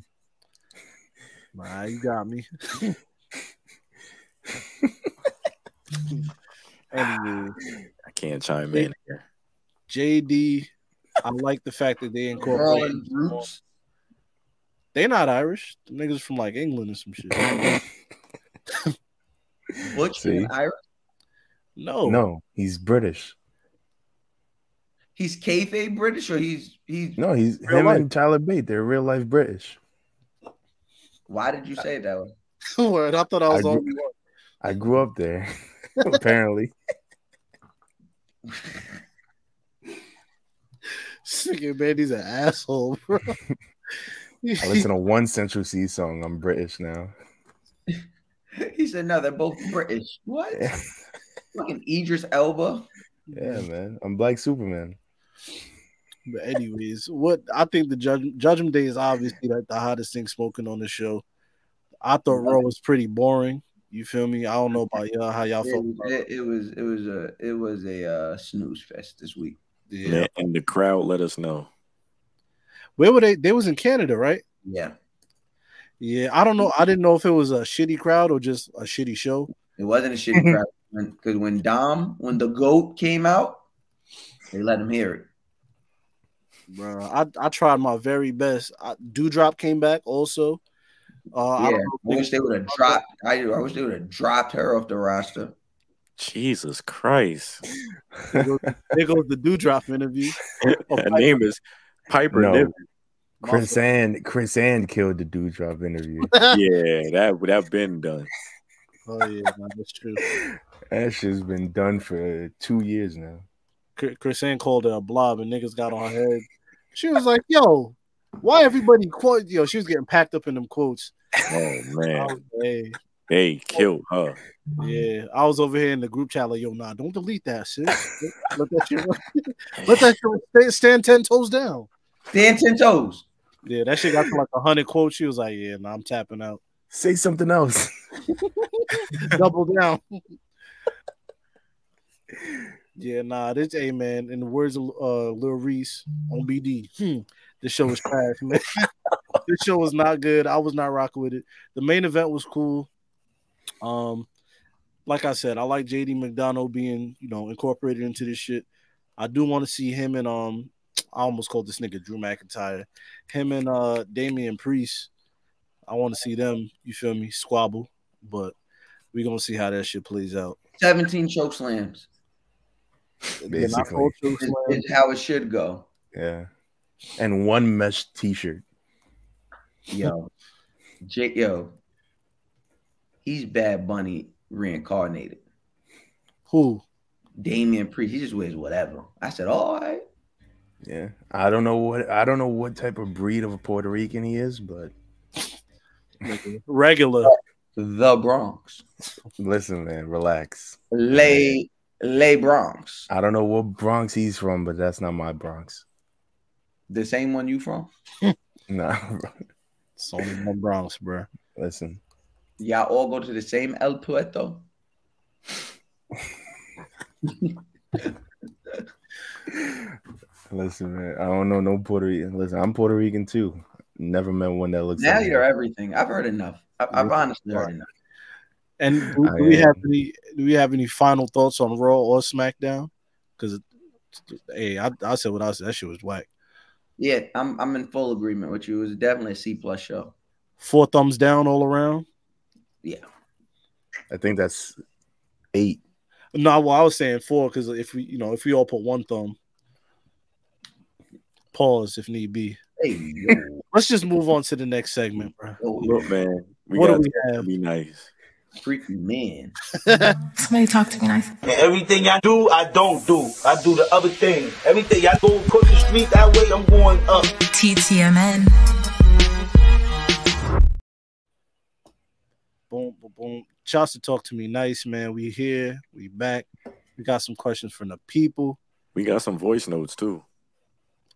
Nah, you got me. Anyway, I can't chime in here. JD, I like the fact that they incorporate roots. They not Irish. The niggas from like England or some shit. Butch is Irish? No, he's British. He's kayfabe British, or he's no, he's him life. And Tyler Bate. They're real life British. Why did you say that one? Word, I thought I was on. I grew up there, apparently. Nigga, man, he's an asshole, bro. I listen to one Central C song. I'm British now. He said, no, they're both British. What? Fucking Idris Elba. Yeah, man. I'm Black Superman. But anyways, what I think the Judgment Day is obviously like the hottest thing smoking on the show. I thought Raw was pretty boring. You feel me? I don't know about y'all, how y'all felt. It was a snooze fest this week. Yeah, man, and the crowd let us know. Where were they? They was in Canada, right? Yeah. Yeah, I don't know. I didn't know if it was a shitty crowd or just a shitty show. It wasn't a shitty crowd because when the GOAT came out, they let him hear it. Bro, I tried my very best. Dewdrop came back also. I wish they would have dropped. I wish they would have dropped her off the roster. Jesus Christ! There goes the Dewdrop interview. Her name is Piper. No. Chris and killed the Dewdrop interview. Yeah, that been done. Oh yeah, no, that's true. That shit's been done for 2 years now. Chris Ann called her a blob and niggas got on her head. She was like, yo, why everybody quote? Yo, she was getting packed up in them quotes. Oh man. They killed her. Yeah, I was over here in the group chat like, yo, nah, don't delete that, sis. Let that shit stand 10 toes down. Stand 10 toes. Yeah, that shit got to like 100 quotes. She was like, yeah, nah, I'm tapping out. Say something else. Double down. Yeah, nah, this man. In the words of Lil Reese on BD, this show was trash, man. This show was not good. I was not rocking with it. The main event was cool. Like I said, I like JD McDonald being, incorporated into this shit. I do want to see him and I almost called this nigga Drew McIntyre. Him and Damian Priest. I want to see them, you feel me, squabble. But we're gonna see how that shit plays out. 17 choke slams. Basically. It's how it should go. Yeah. And one mesh t-shirt. Yo. He's Bad Bunny reincarnated. Who? Damian Priest. He just wears whatever. I said, all right. Yeah. I don't know what type of breed of a Puerto Rican he is, but regular. The Bronx. Listen, man, relax. Lay Bronx. I don't know what Bronx he's from, but that's not my Bronx. The same one you from? Nah. It's only one Bronx, bro. Listen. Y'all all go to the same El Puerto? Listen, man, I don't know no Puerto Rican. Listen, I'm Puerto Rican too. Never met one that looks now like you're everything. I've heard enough. I've honestly heard enough. And do we have any final thoughts on Raw or SmackDown? Because hey, I said what I said. That shit was whack. Yeah, I'm in full agreement with you. It was definitely a C+ show. 4 thumbs down all around. Yeah, I think that's 8. No, well, I was saying 4 because if we all put 1 thumb, pause if need be. hey, yo. Let's just move on to the next segment, bro. Look, man, What do we to have? be nice. Freaky man. Somebody talk to me nice. Everything I do, I don't do. I do the other thing. Everything I go across the street that way, I'm going up. TTMN. Boom, boom, boom. Shouts to talk to me nice, man. We here. We back. We got some questions from the people. We got some voice notes too.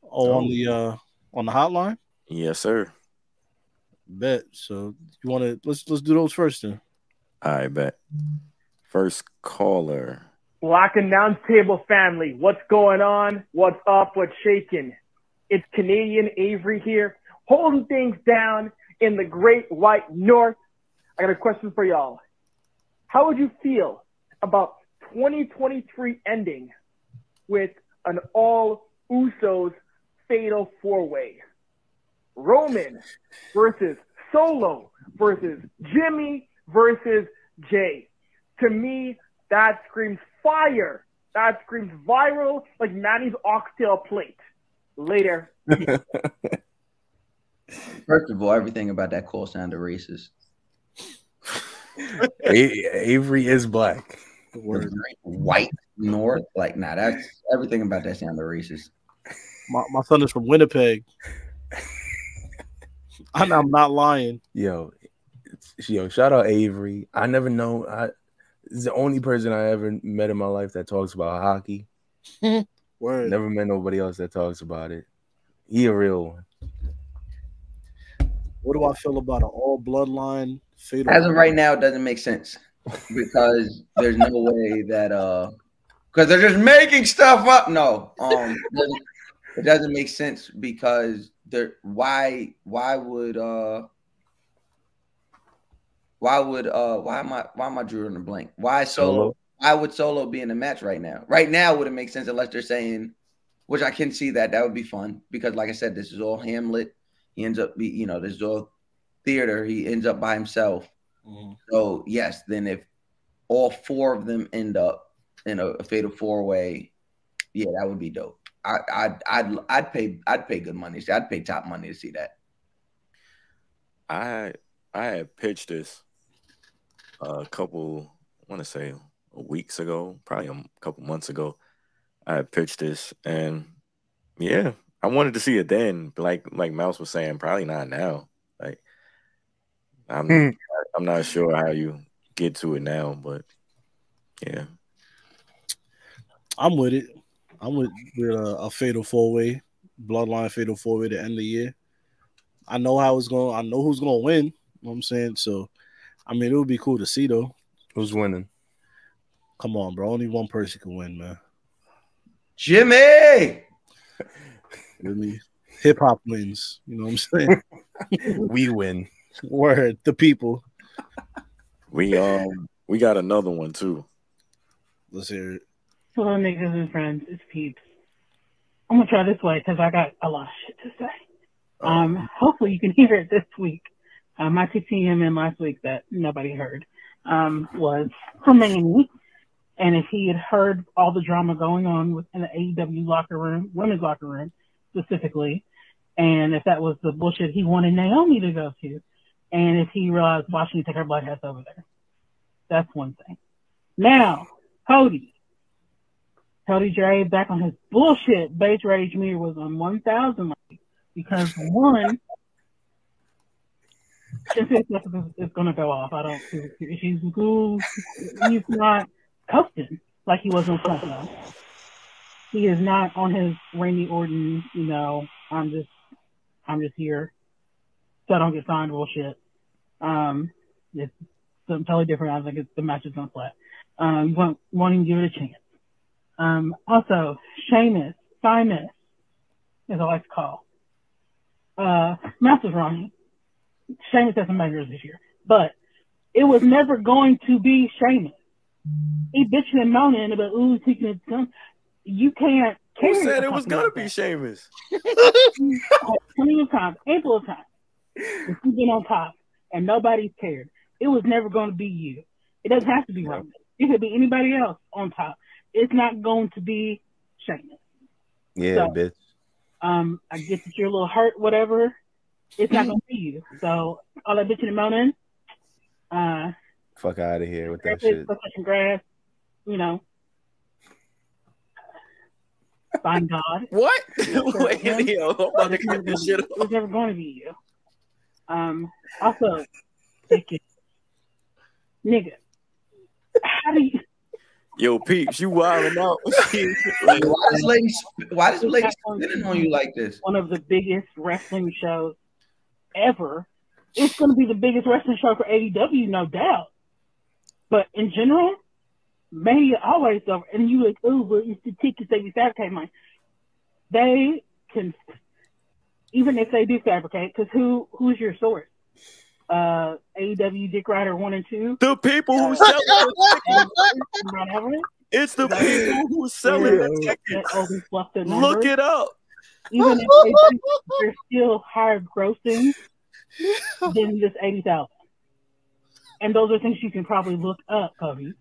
Oh, on the hotline? Yes, sir. Bet. So you want to let's do those first then. I bet. First caller. Black Announce Table family, what's going on? What's up? What's shaking? It's Canadian Avery here, holding things down in the Great White North. I got a question for y'all. How would you feel about 2023 ending with an all Usos fatal 4-way? Roman versus Solo versus Jimmy versus Jey. To me, that screams fire. That screams viral like Manny's oxtail plate. Later. First of all, everything about that call sounded racist. Avery is black. White North, like that's everything about that sounded racist. My son is from Winnipeg. I'm not lying. Yo, shout out Avery. I never know. This is the only person I ever met in my life that talks about hockey. Word. Never met nobody else that talks about it. He a real one. What do I feel about an all bloodline fatal? As of right now, it doesn't make sense because there's no way that because they're just making stuff up. No, it doesn't make sense because why am I drawing a blank? Why Solo? Why would Solo be in the match right now? Right now wouldn't make sense unless they're saying, which I can see that would be fun because, like I said, this is all Hamlet. He ends up this is all theater. He ends up by himself. Mm-hmm. So yes, then if all 4 of them end up in a fatal 4-way, yeah, that would be dope. I'd pay good money. I'd pay top money to see that. I had pitched this a couple, I want to say weeks ago, probably a couple months ago. I had pitched this, and yeah, I wanted to see it then. Like Mouse was saying, probably not now. Like I'm not sure how you get to it now, but yeah, I'm with it. I'm with a fatal 4-way, bloodline fatal 4-way to end the year. I know how it's going. I know who's going to win. You know what I'm saying? So, I mean, it would be cool to see, though. Who's winning? Come on, bro. Only one person can win, man. Jimmy! Hip-hop wins. You know what I'm saying? We win. Word. The people. We got another one, too. Let's hear it. Hello, niggas and friends. It's Peeps. I'm going to try this way because I got a lot of shit to say. Hopefully you can hear it this week. My TTMN last week that nobody heard was from Manny. And if he had heard all the drama going on in the AEW locker room, women's locker room specifically, and if that was the bullshit he wanted Naomi to go to, and if he realized why she take her black ass over there. That's one thing. Now, Codie Dre back on his bullshit. Base Rage Meter was on 1,000 because one, it's going to go off. I don't see she's cool. He's not coasting like he was on SmackDown. He is not on his Randy Orton, I'm just here so I don't get signed bullshit. It's something totally different. I think the match is going to flat. You want him to give it a chance. Also, Sheamus, as I like to call. Mouse was wrong. Sheamus has some bangers this year, but it was never going to be Sheamus. He bitching and moaning about, he can come. You can't Who said it was gonna be Sheamus? Plenty of times, ample of times, if you've been on top and nobody's cared, it was never going to be you. It doesn't have to be Roman. It could be anybody else on top. It's not going to be Sheamus. Yeah, so, bitch. I guess that you're a little hurt, whatever. It's not going to be you. So all that bitching and moaning. Fuck out of here with that shit. Touching grass, you know. Find God. What? Wait, yo, I'm about to cut this shit off. It's never going to be you. Also, ticket. Nigga. How do you... Yo, Peeps, you wilding out. Like, why does lady spinning on you like this? One of the biggest wrestling shows ever. It's going to be the biggest wrestling show for AEW, no doubt. But in general, Mania always over. And you like, oh, but it's the tickets they fabricate. Like, they can, even if they do fabricate, because who's your source? AEW Dick Rider 1 and 2. The people who sell it. It's the people who sell it. Look it up. Even if they're still higher grossing than this 80,000. And those are things you can probably look up, Cody.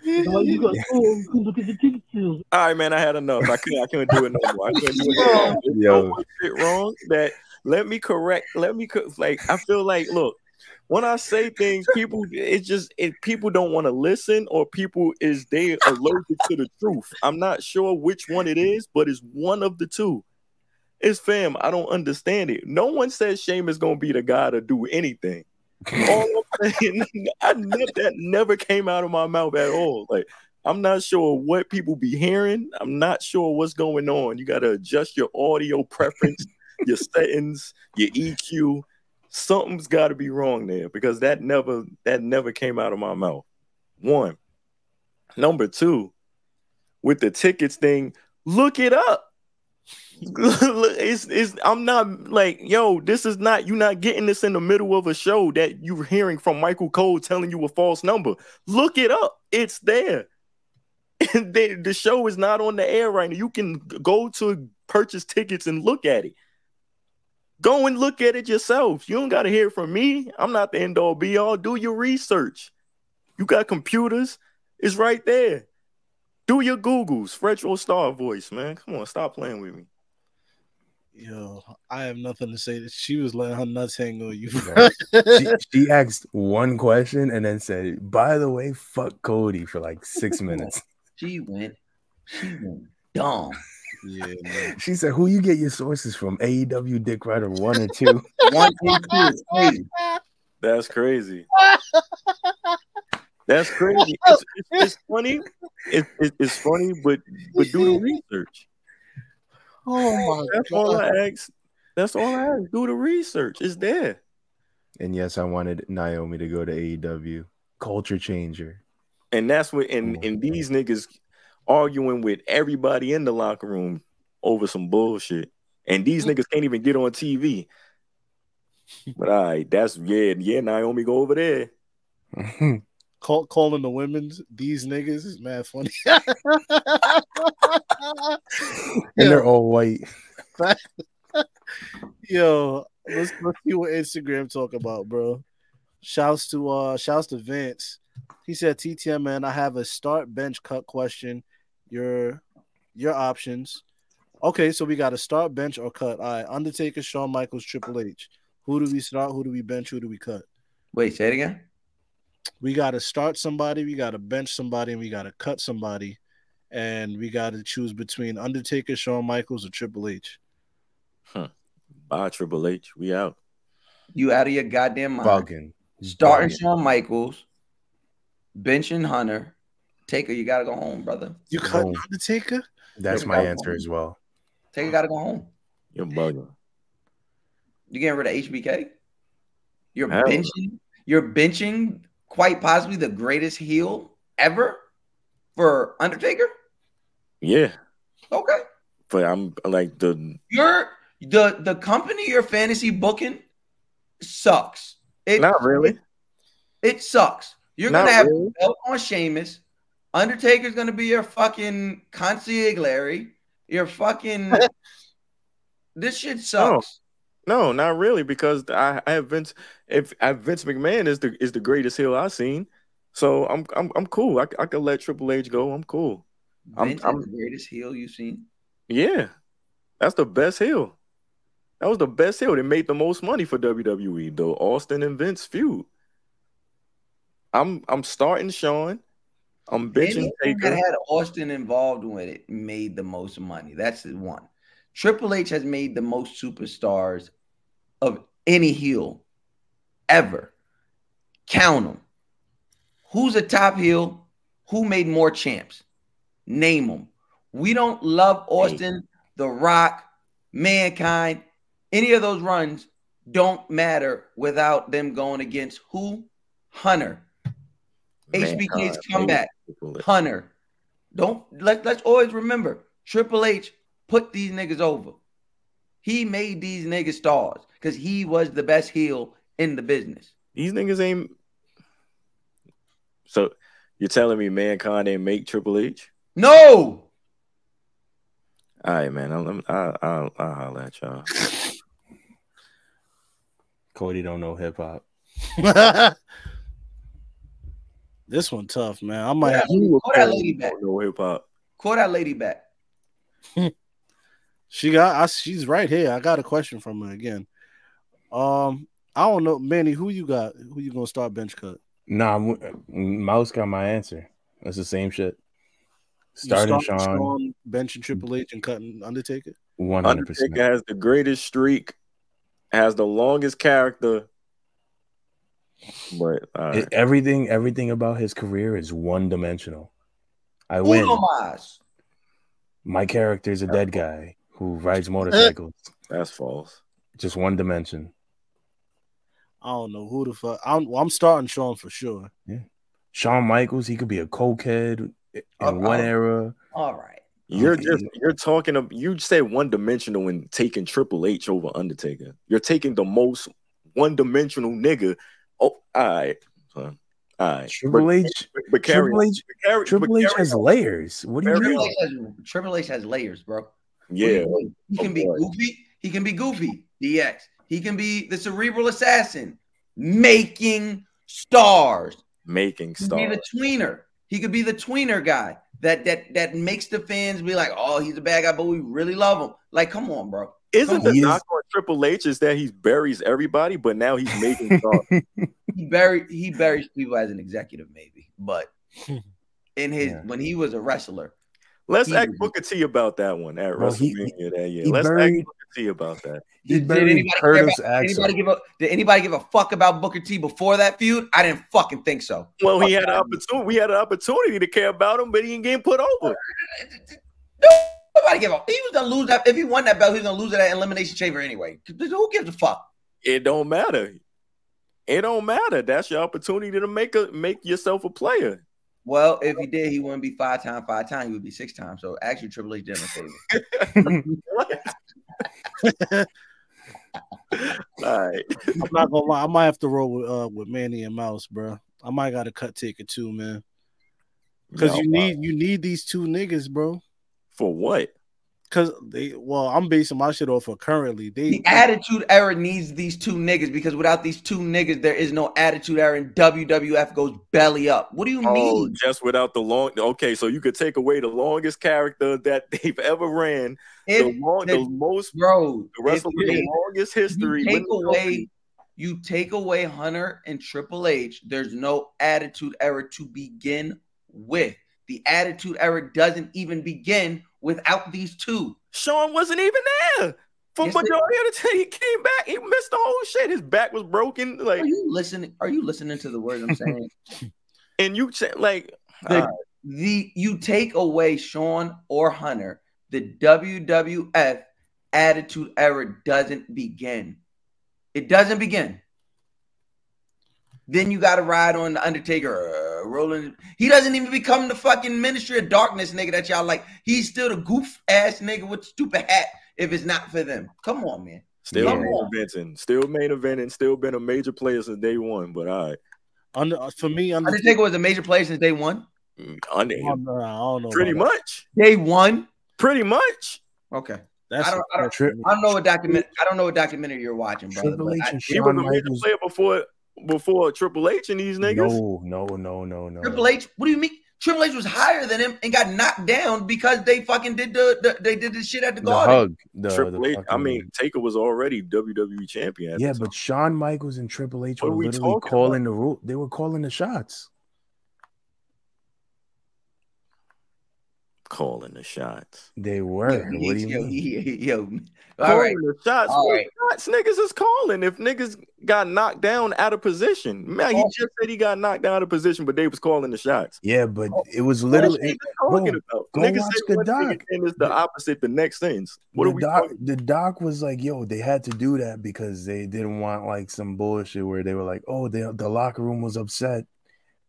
The way you go, you can look at the ticket sales. All right, man, I had enough. I couldn't do it no more. I couldn't do it no more. Yo, wrong. That let me correct. Like I feel like, look, when I say things, people people don't want to listen, or people they allergic to the truth. I'm not sure which one it is, but it's one of the two. It's fam. I don't understand it. No one says Sheamus is gonna be the guy to do anything. All I'm saying, that never came out of my mouth at all. Like, I'm not sure what people be hearing. I'm not sure what's going on. You gotta adjust your audio preference, your settings, your EQ. Something's got to be wrong there, because that never came out of my mouth. One. Number two, with the tickets thing, look it up. I'm not like, yo, this is not, you're not getting this in the middle of a show that you're hearing from Michael Cole telling you a false number. Look it up. It's there. And the show is not on the air right now. You can go to purchase tickets and look at it. Go and look at it yourself. You don't got to hear it from me. I'm not the end all be all. Do your research. You got computers. It's right there. Do your Googles. Retro Star Voice, man. Come on, stop playing with me. Yo, I have nothing to say. She was letting her nuts hang on you. she asked one question and then said, by the way, fuck Cody for like 6 minutes. She went dumb. Yeah, man. She said, who you get your sources from? AEW Dick Rider 1 and 2. 1 and 2 is crazy. That's crazy. That's crazy. It's funny. It's funny, but do the research. Oh my That's God. all I ask. That's all I ask. Do the research. It's there. And yes, I wanted Naomi to go to AEW. Culture changer. And that's what and these niggas arguing with everybody in the locker room over some bullshit. And these niggas can't even get on TV. But all right, that's Naomi, go over there. Calling the women's these niggas is mad funny. And they're all white. Yo, let's see what Instagram talk about, bro. Shouts to Vince. He said, TTMN, I have a start bench cut question. Your options. Okay, so we got a start bench or cut. All right, Undertaker, Shawn Michaels, Triple H. Who do we start? Who do we bench? Who do we cut? Wait, say it again. We got to start somebody, we got to bench somebody, and we got to cut somebody. And we got to choose between Undertaker, Shawn Michaels, or Triple H. Bye, Triple H. We out. You out of your goddamn mind. Fucking starting Shawn Michaels, benching Hunter. Taker, you got to go home, brother. You cut Undertaker? That's my answer as well. Taker got to go home. You're bugging. You getting rid of HBK? You're benching quite possibly the greatest heel ever for Undertaker? Yeah. Okay. But I'm like the company you're fantasy booking sucks. Not really. It sucks. You're gonna have a belt on Sheamus. Undertaker's gonna be your fucking consigliere. You're fucking. This shit sucks. No, not really, because I have Vince. If Vince McMahon is the greatest heel I've seen, so I'm cool. I could let Triple H go. I'm cool. Vince is the greatest heel you've seen. Yeah, that's the best heel. That was the best heel. They made the most money for WWE, though. Austin and Vince feud. I'm starting Sean. I'm benching Taker. That had Austin involved with it made the most money. That's the one. Triple H has made the most superstars of any heel ever. Count them. Who's a top heel? Who made more champs? Name them. We don't love Austin, The Rock, Mankind. Any of those runs don't matter without them going against who? Hunter. HBK's comeback. Hunter. Let's always remember, Triple H put these niggas over. He made these niggas stars because he was the best heel in the business. These niggas ain't. So you're telling me Mankind ain't make Triple H? No. All right, man. I'll holler at y'all. Cody don't know hip hop. This one tough, man. I might have call that lady back. No hip hop. Call that lady back. She's right here. I got a question from her again. I don't know, Manny. Who you got? Who you gonna start bench cut? Nah, Mouse got my answer. That's the same shit. Starting Sean, benching Triple H, and cutting Undertaker. 100%. Undertaker has the greatest streak, has the longest character. But everything about his career is one-dimensional. I win. My character is a dead guy who rides motorcycles. That's false. Just one dimension. I don't know who the fuck. I'm starting Shawn for sure. Yeah, Shawn Michaels. He could be a cokehead in one era. All right. You're talking. You say one-dimensional when taking Triple H over Undertaker. You're taking the most one-dimensional nigga. Oh, all right, son. All right. Triple H has layers. What do you mean? Triple H has layers, bro. Yeah. He can be goofy. He can be goofy. DX. He can be the cerebral assassin. Making stars. He can be the tweener. He could be the tweener guy that makes the fans be like, oh, he's a bad guy, but we really love him. Like, come on, bro. Isn't the knock on Triple H is that he buries everybody, but now he's making stars? He buries people as an executive, maybe, but in his when he was a wrestler. Let's ask Booker T about that one at WrestleMania that year. Let's ask Booker T about that. Did anybody give a fuck about Booker T before that feud? I didn't fucking think so. Well, he had an opportunity. We had an opportunity to care about him, but he didn't get put over. Nobody give a. He was gonna lose that if he won that belt. He was gonna lose that elimination chamber anyway. Who gives a fuck? It don't matter. It don't matter. That's your opportunity to make yourself a player. Well, if he did, he wouldn't be 5 times. He would be 6 times. So actually, Triple H did him a favor. All right. I'm not gonna lie. I might have to roll with Manny and Mouse, bro. I might got to cut Taker too, man. Because you need these two niggas, bro. For what? Because I'm basing my shit off of currently. The Attitude Era needs these two niggas because without these two niggas, there is no Attitude Era and WWF goes belly up. What do you mean? Just without the long. Okay, so you could take away the longest character that they've ever ran. The rest of the longest history. You take away Hunter and Triple H, there's no Attitude Era to begin with. The Attitude Era doesn't even begin without these two. Sean wasn't even there for majority of the time. He came back. He missed the whole shit. His back was broken. Like, are you listening? Are you listening to the words I'm saying? And you you take away Sean or Hunter, the WWF Attitude Era doesn't begin. It doesn't begin. Then you got to ride on the Undertaker rolling. He doesn't even become the fucking Ministry of Darkness nigga that y'all like. He's still the goof ass nigga with the stupid hat if it's not for them. Come on, man. Still main eventing, still been a major player since day one. But all right. For me, Undertaker was a major player since day one. Pretty much. Day one. Pretty much. Okay. That's I don't know what documentary you're watching, brother. Triple H and He was Shawn a major Michaels. player before Triple H and these niggas. No. Triple H. What do you mean? Triple H was higher than him and got knocked down because they fucking did the shit at the Garden. Triple H. I mean, Taker was already WWE champion. Yeah, but Shawn Michaels and Triple H were literally calling the rule. They were calling the shots. Calling the shots. They were. What do you mean? Calling the shots. What shots niggas is calling if niggas got knocked down out of position? Man, he just said he got knocked down out of position, but they was calling the shots. Yeah, but it was literally talking about. Go Niggas watch say the doc. And it's the opposite the next sentence. What are we talking? The doc was like, yo, they had to do that because they didn't want like some bullshit where they were like, oh, the locker room was upset.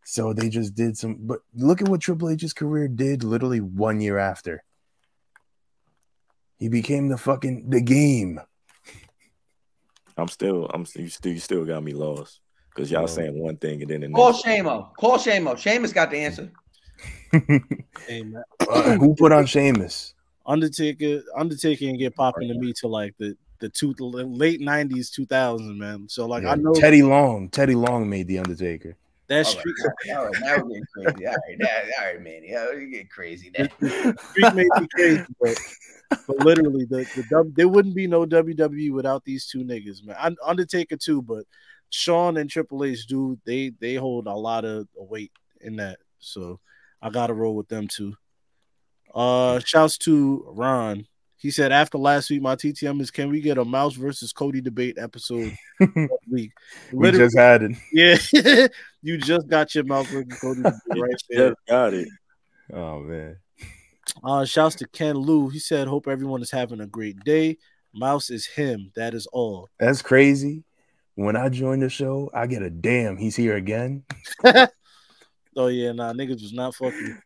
So they just did some, but look at what Triple H's career did literally 1 year after. He became the game. You still got me lost. Because y'all saying one thing and then the Call next. Call Shamo. Sheamus got the answer. Hey, man. Who put on Sheamus? Undertaker and get popping to me to like the late 90s, 2000s, man. So like I know Teddy Long made the Undertaker. That streak. All right, now we're getting crazy. All right, man. Yeah, we're getting crazy. Streak made me crazy, but literally, there wouldn't be no WWE without these two niggas, man. Undertaker too, but Shawn and Triple H do they hold a lot of weight in that, so I gotta roll with them too. Shouts to Ron. He said, after last week, my TTM is, can we get a Mouse versus Cody debate episode week? We just had it. Yeah. You just got your Mouse versus Cody debate right there. Just got it. Oh, man. Shouts to Ken Lou. He said, hope everyone is having a great day. Mouse is him. That is all. That's crazy. When I join the show, I get a damn, he's here again. Oh, yeah. Nah, niggas was not fucking.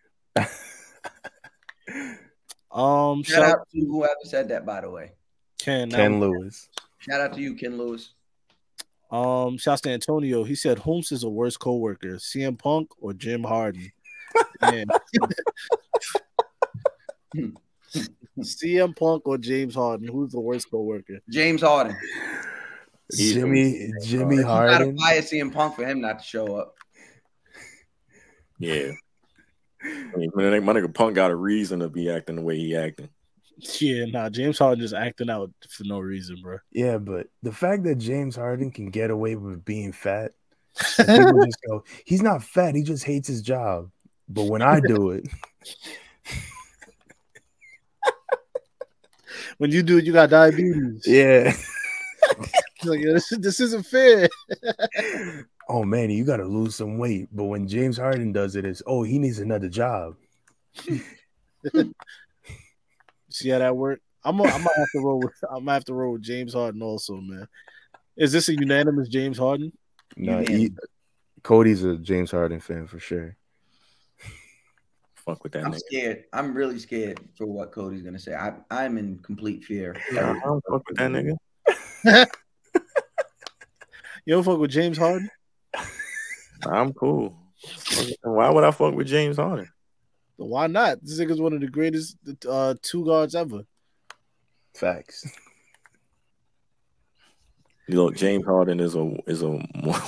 Shout out to whoever said that, by the way. Ken Lewis. Shout out to you, Ken Lewis. Shouts to Antonio. He said, Holmes is a worst co-worker, CM Punk or Jim Harden? CM Punk or James Harden? Who's the worst co-worker? James Harden. Jimmy Harden. Got to fire CM Punk for him not to show up. Yeah. I mean, my nigga Punk got a reason to be acting the way he acting. Yeah, nah, James Harden just acting out for no reason, bro. Yeah, but the fact that James Harden can get away with being fat, people just go, he's not fat, he just hates his job. But when I do it, when you do it, you got diabetes. Yeah. Like, this isn't fair. Oh man, you got to lose some weight. But when James Harden does it, it's he needs another job. See how that worked? I might have to roll with James Harden also, man. Is this a unanimous James Harden? No, Cody's a James Harden fan for sure. Fuck with that. I'm nigga. scared. I'm really scared for what Cody's gonna say. I'm in complete fear. Nah, I don't fuck with that nigga. You don't fuck with James Harden? I'm cool. Why would I fuck with James Harden? Why not? This nigga's one of the greatest two guards ever. Facts. You know, James Harden is a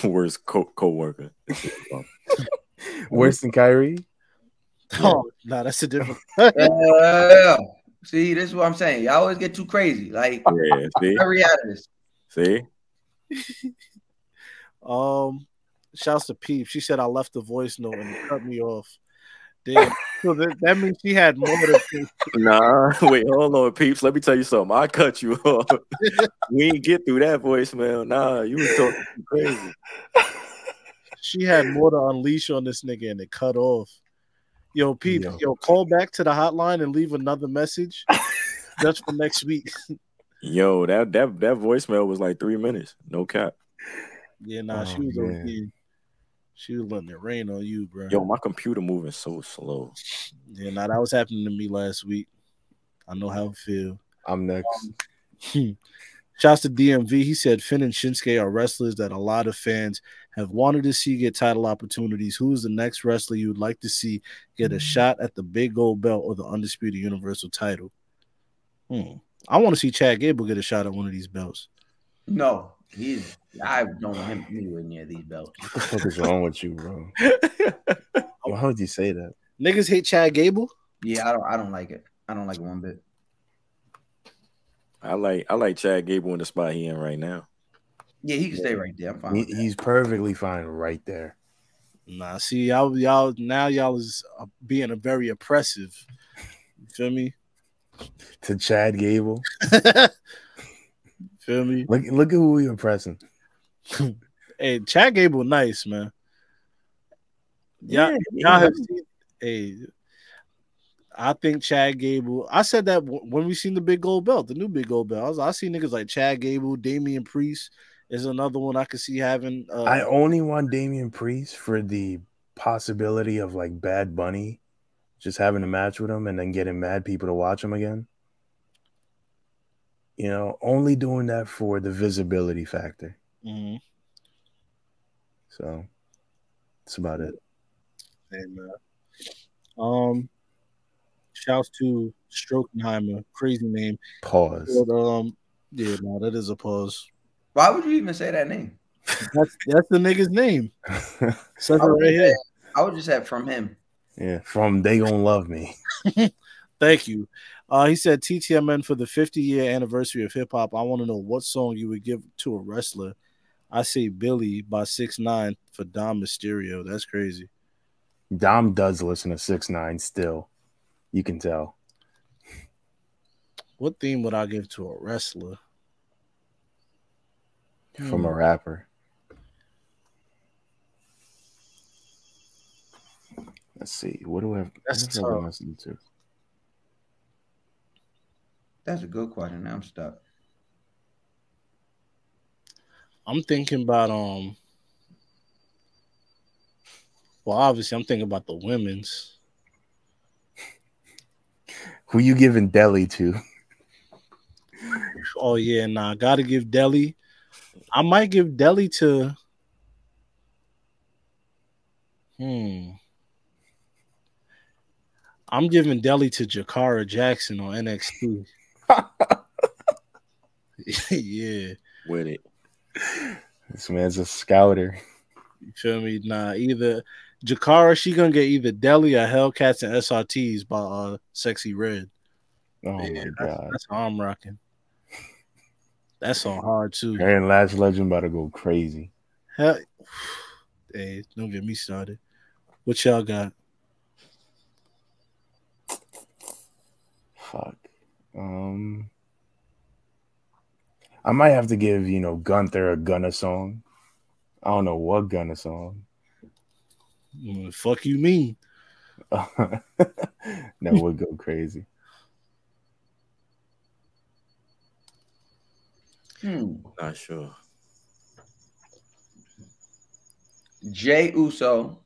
worse co-worker. Worse than Kyrie? Oh, no, that's a different. See, this is what I'm saying. Y'all always get too crazy. Like, yeah, see? Hurry out of this. See? Shouts to Peeps. She said I left the voice note and it cut me off. Damn. So that means she had more than. Nah, wait, hold on, Peeps. Let me tell you something. I cut you off. We ain't get through that voicemail. Nah, you was talking crazy. She had more to unleash on this nigga and it cut off. Yo, Peeps, yo, call back to the hotline and leave another message. That's for next week. Yo, that voicemail was like 3 minutes. No cap. Yeah, nah, she was okay. She was letting it rain on you, bro. Yo, my computer moving so slow. Yeah, nah, that was happening to me last week. I know how it feel. I'm next. Shouts to DMV. He said Finn and Shinsuke are wrestlers that a lot of fans have wanted to see get title opportunities. Who is the next wrestler you would like to see get a shot at the big gold belt or the undisputed universal title? I want to see Chad Gable get a shot at one of these belts. No, I don't want him anywhere near these belts. What the fuck is wrong with you, bro? Why would you say that? Niggas hate Chad Gable? Yeah, I don't like it. I don't like it one bit. I like Chad Gable in the spot he in right now. Yeah, he can stay right there. I'm fine. He's perfectly fine right there. Nah, see, y'all now y'all is being a very oppressive. You feel me? To Chad Gable. Feel me? Look at who we oppressing. Hey, Chad Gable, nice, man. Y'all have seen. Hey, I think Chad Gable. I said that when we seen the big gold belt, the new big gold belt. I see niggas like Chad Gable, Damian Priest is another one I could see having. I only want Damian Priest for the possibility of like Bad Bunny just having a match with him and then getting mad people to watch him again. You know, only doing that for the visibility factor. Mm-hmm. So that's about it. And shouts to Strokenheimer, crazy name. Pause. But, yeah, no, that is a pause. Why would you even say that name? That's the nigga's name. Says it right here. I would just have from him. Yeah, from They Gon' Love Me. Thank you. He said TTMN for the 50-year anniversary of hip hop. I want to know what song you would give to a wrestler. I say Billy by 6ix9ine for Dom Mysterio. That's crazy. Dom does listen to 6ix9ine still. You can tell. What theme would I give to a wrestler? From a rapper. Let's see. What do I have? That's tough. Listening to? That's a good question. Now I'm stuck. I'm thinking about well, obviously I'm thinking about the women's. Who you giving Deli to? Oh yeah, nah, gotta give Deli. I might give Deli to I'm giving Deli to Jakara Jackson on NXT. Yeah. With it. This man's a scouter. You feel me? Nah, either Jakara, she gonna get either Deli or Hellcats and SRTs by Sexy Red. Oh my god. That's how I'm rocking. That's on hard too. Aaron Lash Legend about to go crazy. Hell, hey, don't get me started. What y'all got? Fuck. I might have to give, Gunther a Gunna song. I don't know what Gunna song. Fuck you mean? That would go crazy. Not sure. Jey Uso.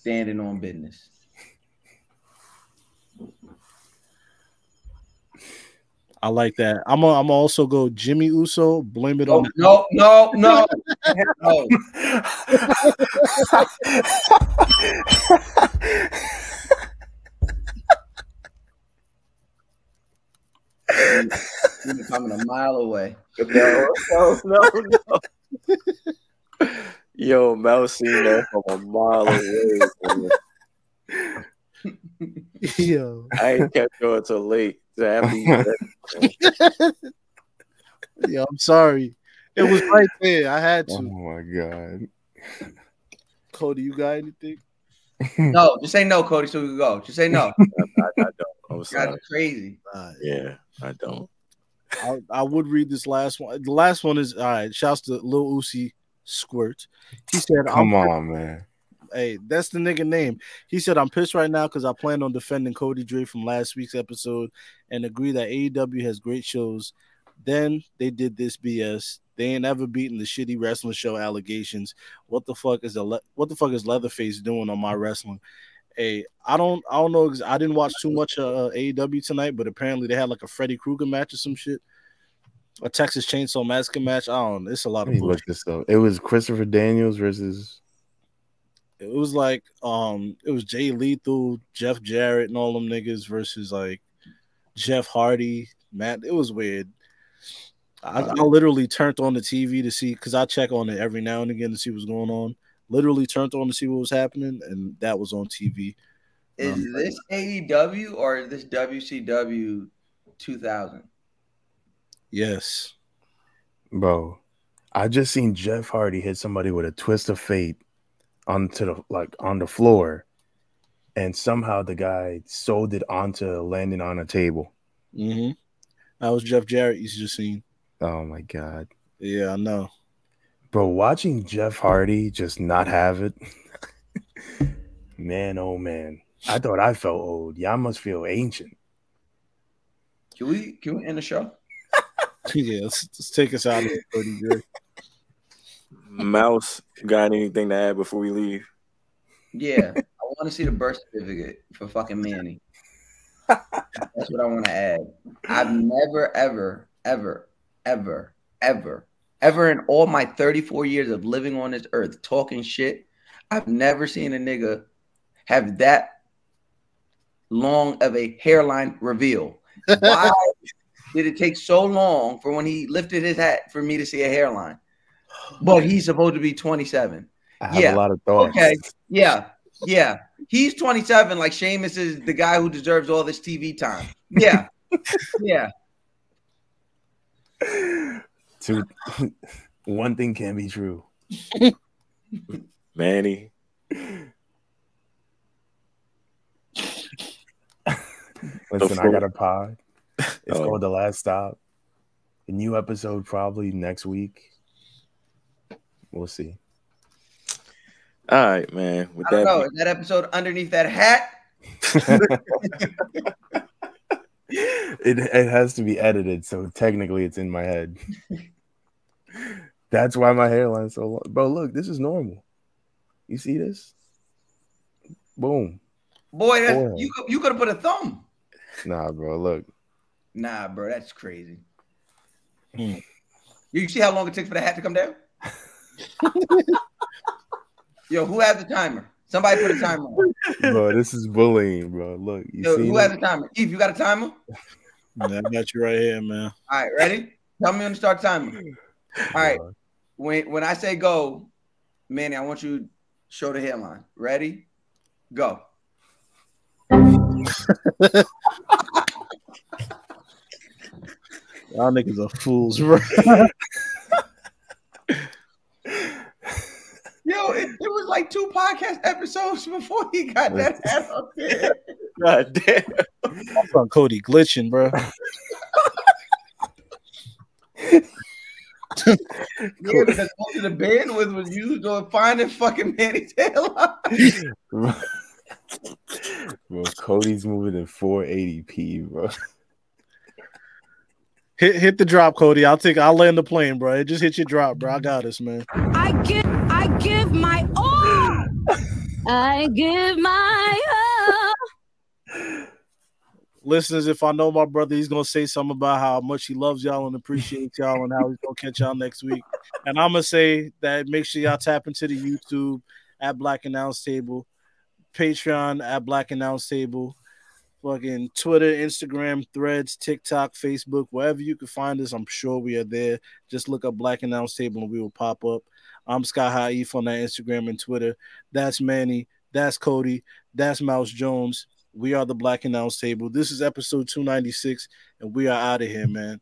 Standing on business. I like that. I'm also go Jimmy Uso. Blame it on no. No. You're coming a mile away. No. Yo, Mel seen that from a mile away. Yo, I ain't kept going till late. Yo, I'm sorry. It was right there. I had to. Oh my god. Cody, you got anything? No, just say no, Cody, so we can go. Just say no. I don't. I'm sorry. That's crazy. Yeah, I don't. I would read this last one. The last one is all right. Shouts to Lil Uzi Squirt. He said, "Come on, man." Hey, that's the nigga name. He said, I'm pissed right now because I plan on defending Cody Dre from last week's episode and agree that AEW has great shows. Then they did this BS. They ain't ever beaten the shitty wrestling show allegations. What the fuck is Leatherface doing on my wrestling? Hey, I don't know. I didn't watch too much AEW tonight, but apparently they had like a Freddy Krueger match or some shit. A Texas Chainsaw Massacre match. I don't know. It's a lot of bullshit. Look this up. It was Christopher Daniels versus. It was like it was Jay Lethal, Jeff Jarrett, and all them niggas versus like Jeff Hardy. Matt, it was weird. I literally turned on the TV to see, because I check on it every now and again to see what's going on. Literally turned on to see what was happening, and that was on TV. Is this AEW or is this WCW 2000? Yes. Bro, I just seen Jeff Hardy hit somebody with a twist of fate on the floor, and somehow the guy sold it onto landing on a table. Mm-hmm. That was Jeff Jarrett you just seen. Oh my god. Yeah, I know. Bro, watching Jeff Hardy just not have it. Man, oh man. I thought I felt old. Y'all must feel ancient. Can we end the show? Yeah, let's take us out of here, Cody. Good. Mouse, got anything to add before we leave? Yeah, I want to see the birth certificate for fucking Manny. That's what I want to add. I've never, ever, ever, ever, ever, ever in all my 34 years of living on this earth talking shit, I've never seen a nigga have that long of a hairline reveal. Why did it take so long for when he lifted his hat for me to see a hairline? But he's supposed to be 27. I have a lot of thoughts. Okay. Yeah. He's 27, like Sheamus is the guy who deserves all this TV time. Yeah. Yeah. One thing can be true. Manny. Listen, I got a pod. It's called The Last Stop. A new episode probably next week. We'll see. All right, man. I don't know. Is that episode underneath that hat? It has to be edited, so technically it's in my head. That's why my hairline's so long. Bro, look, this is normal. You see this? Boom. Boy, you could have put a thumb. Nah, bro, look. Nah, bro, that's crazy. You see how long it takes for the hat to come down? Yo, who has the timer? Somebody put a timer on. Bro, this is bullying, bro. Look, who has the timer? Eve, you got a timer? Yeah, I got you right here, man. All right, ready? Tell me when to start timer. All right. When I say go, Manny, I want you to show the hairline. Ready? Go. Y'all niggas are fools, bro. Yo, it was like 2 podcast episodes before he got that hat up there. God damn. I saw Cody glitching, bro. Yeah, because most of the bandwidth was used on finding fucking Manny's hairline. Bro, Cody's moving in 480p, bro. Hit the drop, Cody. I'll land the plane, bro. Just hit your drop, bro. I got us, man. I give my all. I give my all. Listeners, if I know my brother, he's gonna say something about how much he loves y'all and appreciates y'all and how he's gonna catch y'all next week. And I'm gonna say that make sure y'all tap into the YouTube at Black Announce Table, Patreon at Black Announce Table, fucking Twitter, Instagram, Threads, TikTok, Facebook, wherever you can find us. I'm sure we are there. Just look up Black Announce Table and we will pop up. I'm Sky High Eve on that Instagram and Twitter. That's Manny. That's Cody. That's Mouse Jones. We are the Black Announce Table. This is episode 296, and we are out of here, man.